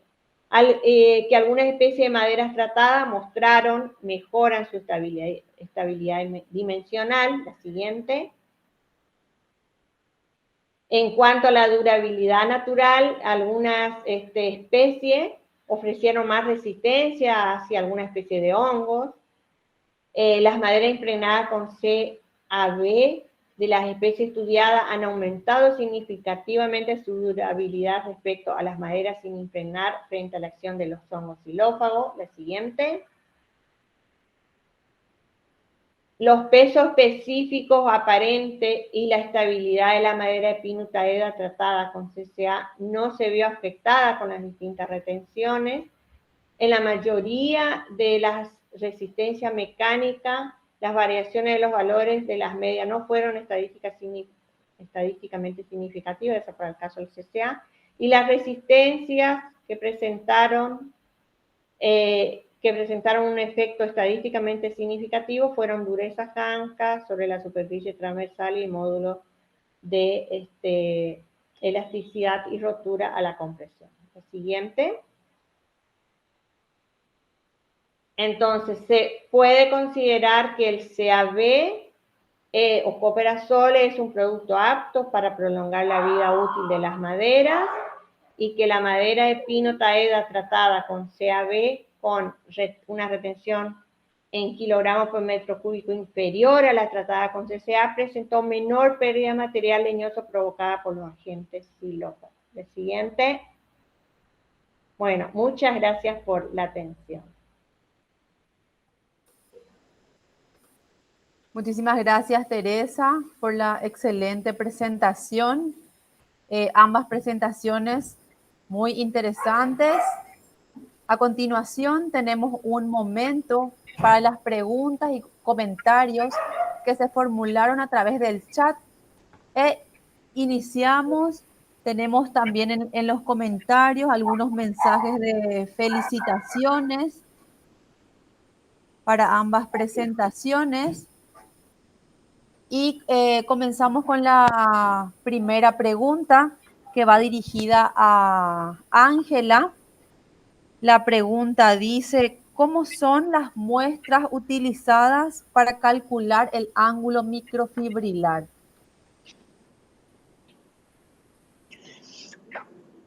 Speaker 4: Que algunas especies de maderas tratadas mostraron mejora en su estabilidad dimensional. La siguiente. En cuanto a la durabilidad natural, algunas especies ofrecieron más resistencia hacia alguna especie de hongos. Las maderas impregnadas con CAB de las especies estudiadas han aumentado significativamente su durabilidad respecto a las maderas sin impregnar frente a la acción de los hongos xilófagos. La siguiente. Los pesos específicos aparentes y la estabilidad de la madera de pino taeda tratada con CCA no se vio afectada con las distintas retenciones. En la mayoría de las resistencias mecánicas, las variaciones de los valores de las medias no fueron estadísticamente significativas, eso para el caso del CCA, y las resistencias que presentaron un efecto estadísticamente significativo fueron dureza janca sobre la superficie transversal y módulo de elasticidad y rotura a la compresión. El siguiente. Entonces, se puede considerar que el CAB o copperazol es un producto apto para prolongar la vida útil de las maderas y que la madera de pino taeda tratada con CAB con una retención en kilogramos por metro cúbico inferior a la tratada con CCA presentó menor pérdida de material leñoso provocada por los agentes xilófagos. El siguiente. Bueno, muchas gracias por la atención.
Speaker 1: Muchísimas gracias, Teresa, por la excelente presentación. Ambas presentaciones muy interesantes. A continuación, tenemos un momento para las preguntas y comentarios que se formularon a través del chat. Iniciamos. Tenemos también en los comentarios algunos mensajes de felicitaciones para ambas presentaciones. Y comenzamos con la primera pregunta que va dirigida a Ángela. La pregunta dice, ¿cómo son las muestras utilizadas para calcular el ángulo microfibrilar?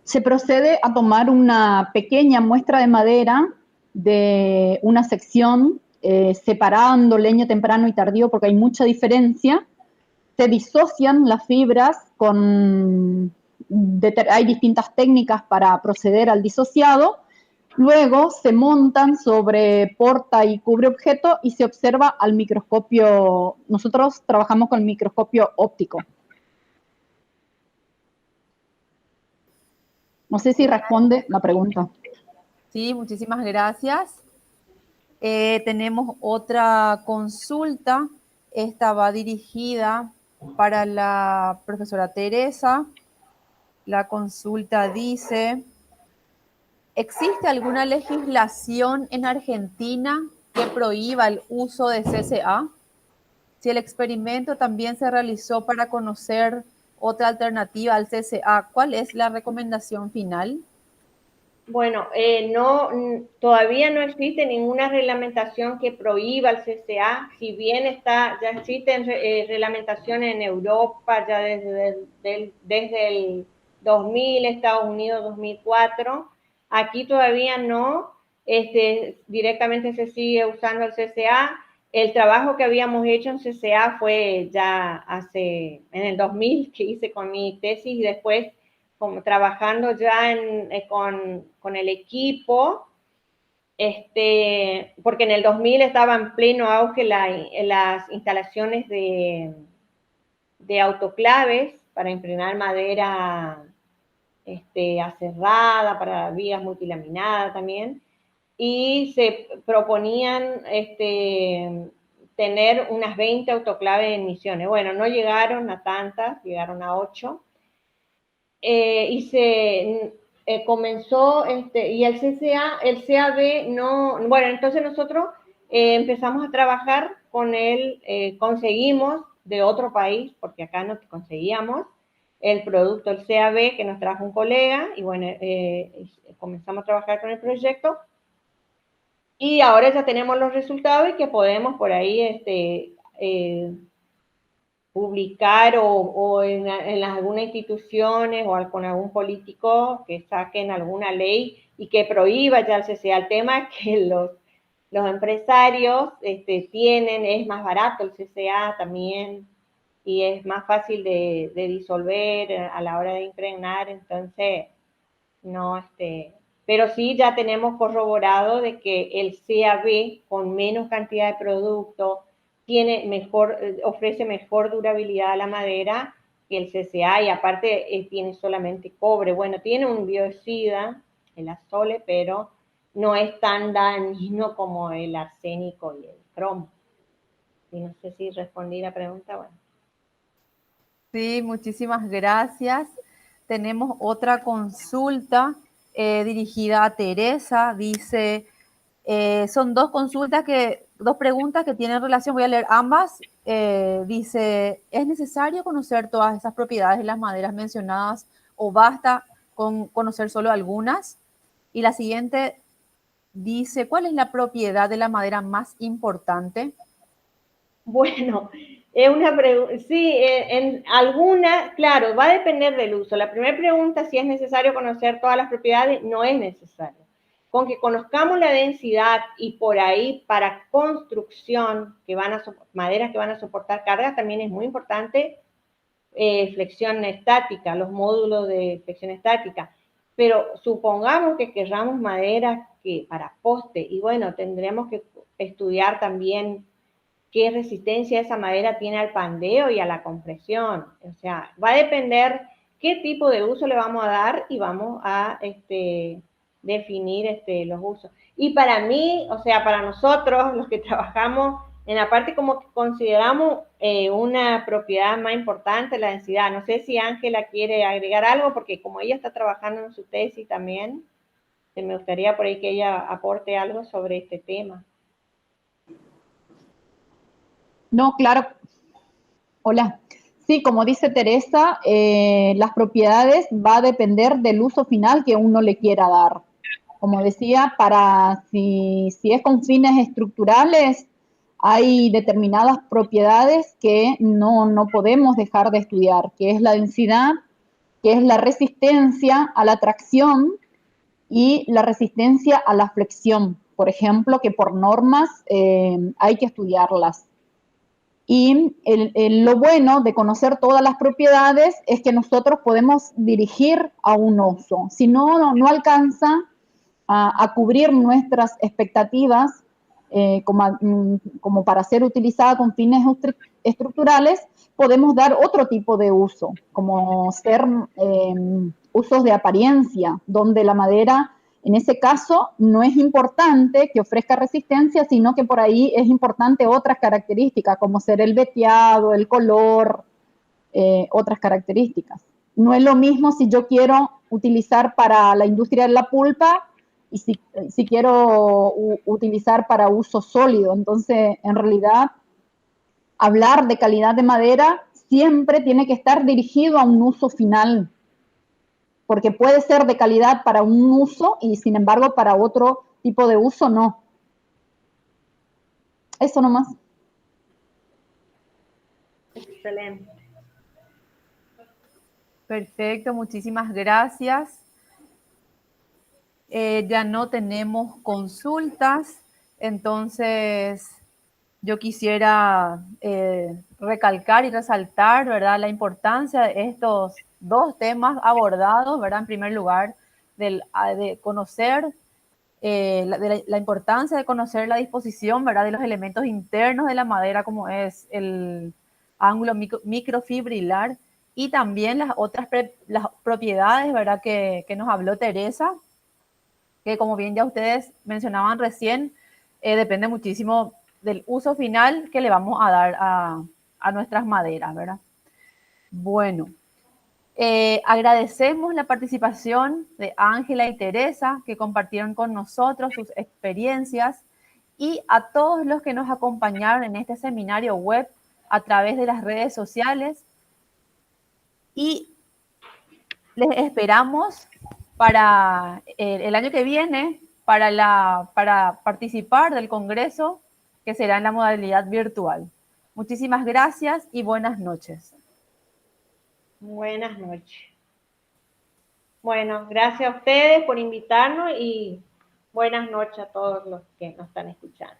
Speaker 3: Se procede a tomar una pequeña muestra de madera de una sección, separando leño temprano y tardío porque hay mucha diferencia. Se disocian las fibras hay distintas técnicas para proceder al disociado. Luego se montan sobre porta y cubre objeto y se observa al microscopio. Nosotros trabajamos con el microscopio óptico. No sé si responde la pregunta.
Speaker 1: Sí, muchísimas gracias. Tenemos otra consulta. Esta va dirigida para la profesora Teresa. La consulta dice, ¿existe alguna legislación en Argentina que prohíba el uso de CCA? Si el experimento también se realizó para conocer otra alternativa al CCA, ¿cuál es la recomendación final?
Speaker 4: Bueno, todavía no existe ninguna reglamentación que prohíba el CCA, si bien ya existen reglamentaciones en Europa ya desde el 2000, Estados Unidos 2004, aquí todavía no. directamente se sigue usando el CCA. El trabajo que habíamos hecho en CCA fue ya en el 2000 que hice con mi tesis y después como trabajando ya con el equipo, porque en el 2000 estaba en pleno auge las instalaciones de autoclaves para impregnar madera aserrada, para vigas multilaminadas también, y se proponían tener unas 20 autoclaves en Misiones. Bueno, no llegaron a tantas, llegaron a 8, y se comenzó, y el CAB no, bueno, entonces nosotros empezamos a trabajar con él, conseguimos de otro país, porque acá no conseguíamos, el producto, el CAB, que nos trajo un colega, y bueno, comenzamos a trabajar con el proyecto, y ahora ya tenemos los resultados y que podemos por ahí publicar o en algunas instituciones o con algún político que saquen alguna ley y que prohíba ya el CCA. El tema es que los empresarios es más barato el CCA también y es más fácil de disolver a la hora de impregnar, entonces no, pero sí ya tenemos corroborado de que el CAB con menos cantidad de producto ofrece mejor durabilidad a la madera que el CCA, y aparte tiene solamente cobre. Bueno, tiene un biocida, el azole, pero no es tan dañino como el arsénico y el cromo. Y no sé si respondí la pregunta, bueno.
Speaker 1: Sí, muchísimas gracias. Tenemos otra consulta dirigida a Teresa. Dice, son dos preguntas que tienen relación, voy a leer ambas. Dice, ¿es necesario conocer todas esas propiedades de las maderas mencionadas o basta con conocer solo algunas? Y la siguiente dice, ¿cuál es la propiedad de la madera más importante?
Speaker 4: Bueno, es una pregunta, sí, en alguna, claro, va a depender del uso. La primera pregunta, si es necesario conocer todas las propiedades, no es necesario. Con que conozcamos la densidad y por ahí para construcción, maderas que van a soportar cargas, también es muy importante flexión estática, los módulos de flexión estática. Pero supongamos que querramos madera para poste, y bueno, tendremos que estudiar también qué resistencia esa madera tiene al pandeo y a la compresión. O sea, va a depender qué tipo de uso le vamos a dar y vamos a definir los usos. Y para mí, o sea, para nosotros, los que trabajamos en la parte como que consideramos una propiedad más importante, la densidad. No sé si Ángela quiere agregar algo, porque como ella está trabajando en su tesis también, me gustaría por ahí que ella aporte algo sobre este tema.
Speaker 3: No, claro. Hola. Sí, como dice Teresa, las propiedades va a depender del uso final que uno le quiera dar. Como decía, si es con fines estructurales, hay determinadas propiedades que no podemos dejar de estudiar, que es la densidad, que es la resistencia a la tracción y la resistencia a la flexión, por ejemplo, que por normas hay que estudiarlas. Y lo bueno de conocer todas las propiedades es que nosotros podemos dirigir a un uso. Si no alcanza a cubrir nuestras expectativas como para ser utilizada con fines estructurales, podemos dar otro tipo de uso, como ser usos de apariencia, donde la madera, en ese caso, no es importante que ofrezca resistencia, sino que por ahí es importante otras características, como ser el veteado, el color, otras características. No es lo mismo si yo quiero utilizar para la industria de la pulpa y si quiero utilizar para uso sólido. Entonces, en realidad, hablar de calidad de madera siempre tiene que estar dirigido a un uso final, porque puede ser de calidad para un uso y sin embargo para otro tipo de uso no. Eso nomás.
Speaker 4: Excelente.
Speaker 1: Perfecto, muchísimas gracias. Ya no tenemos consultas, entonces yo quisiera recalcar y resaltar, ¿verdad?, la importancia de estos dos temas abordados, ¿verdad? En primer lugar, de conocer la importancia de conocer la disposición, ¿verdad?, de los elementos internos de la madera, como es el ángulo microfibrilar, y también las otras las propiedades, ¿verdad?, que nos habló Teresa, que como bien ya ustedes mencionaban recién, depende muchísimo del uso final que le vamos a dar a nuestras maderas, ¿verdad? Bueno, agradecemos la participación de Ángela y Teresa, que compartieron con nosotros sus experiencias, y a todos los que nos acompañaron en este seminario web a través de las redes sociales. Y les esperamos para el año que viene para participar del congreso, que será en la modalidad virtual. Muchísimas gracias y buenas noches.
Speaker 4: Buenas noches. Bueno, gracias a ustedes por invitarnos y buenas noches a todos los que nos están escuchando.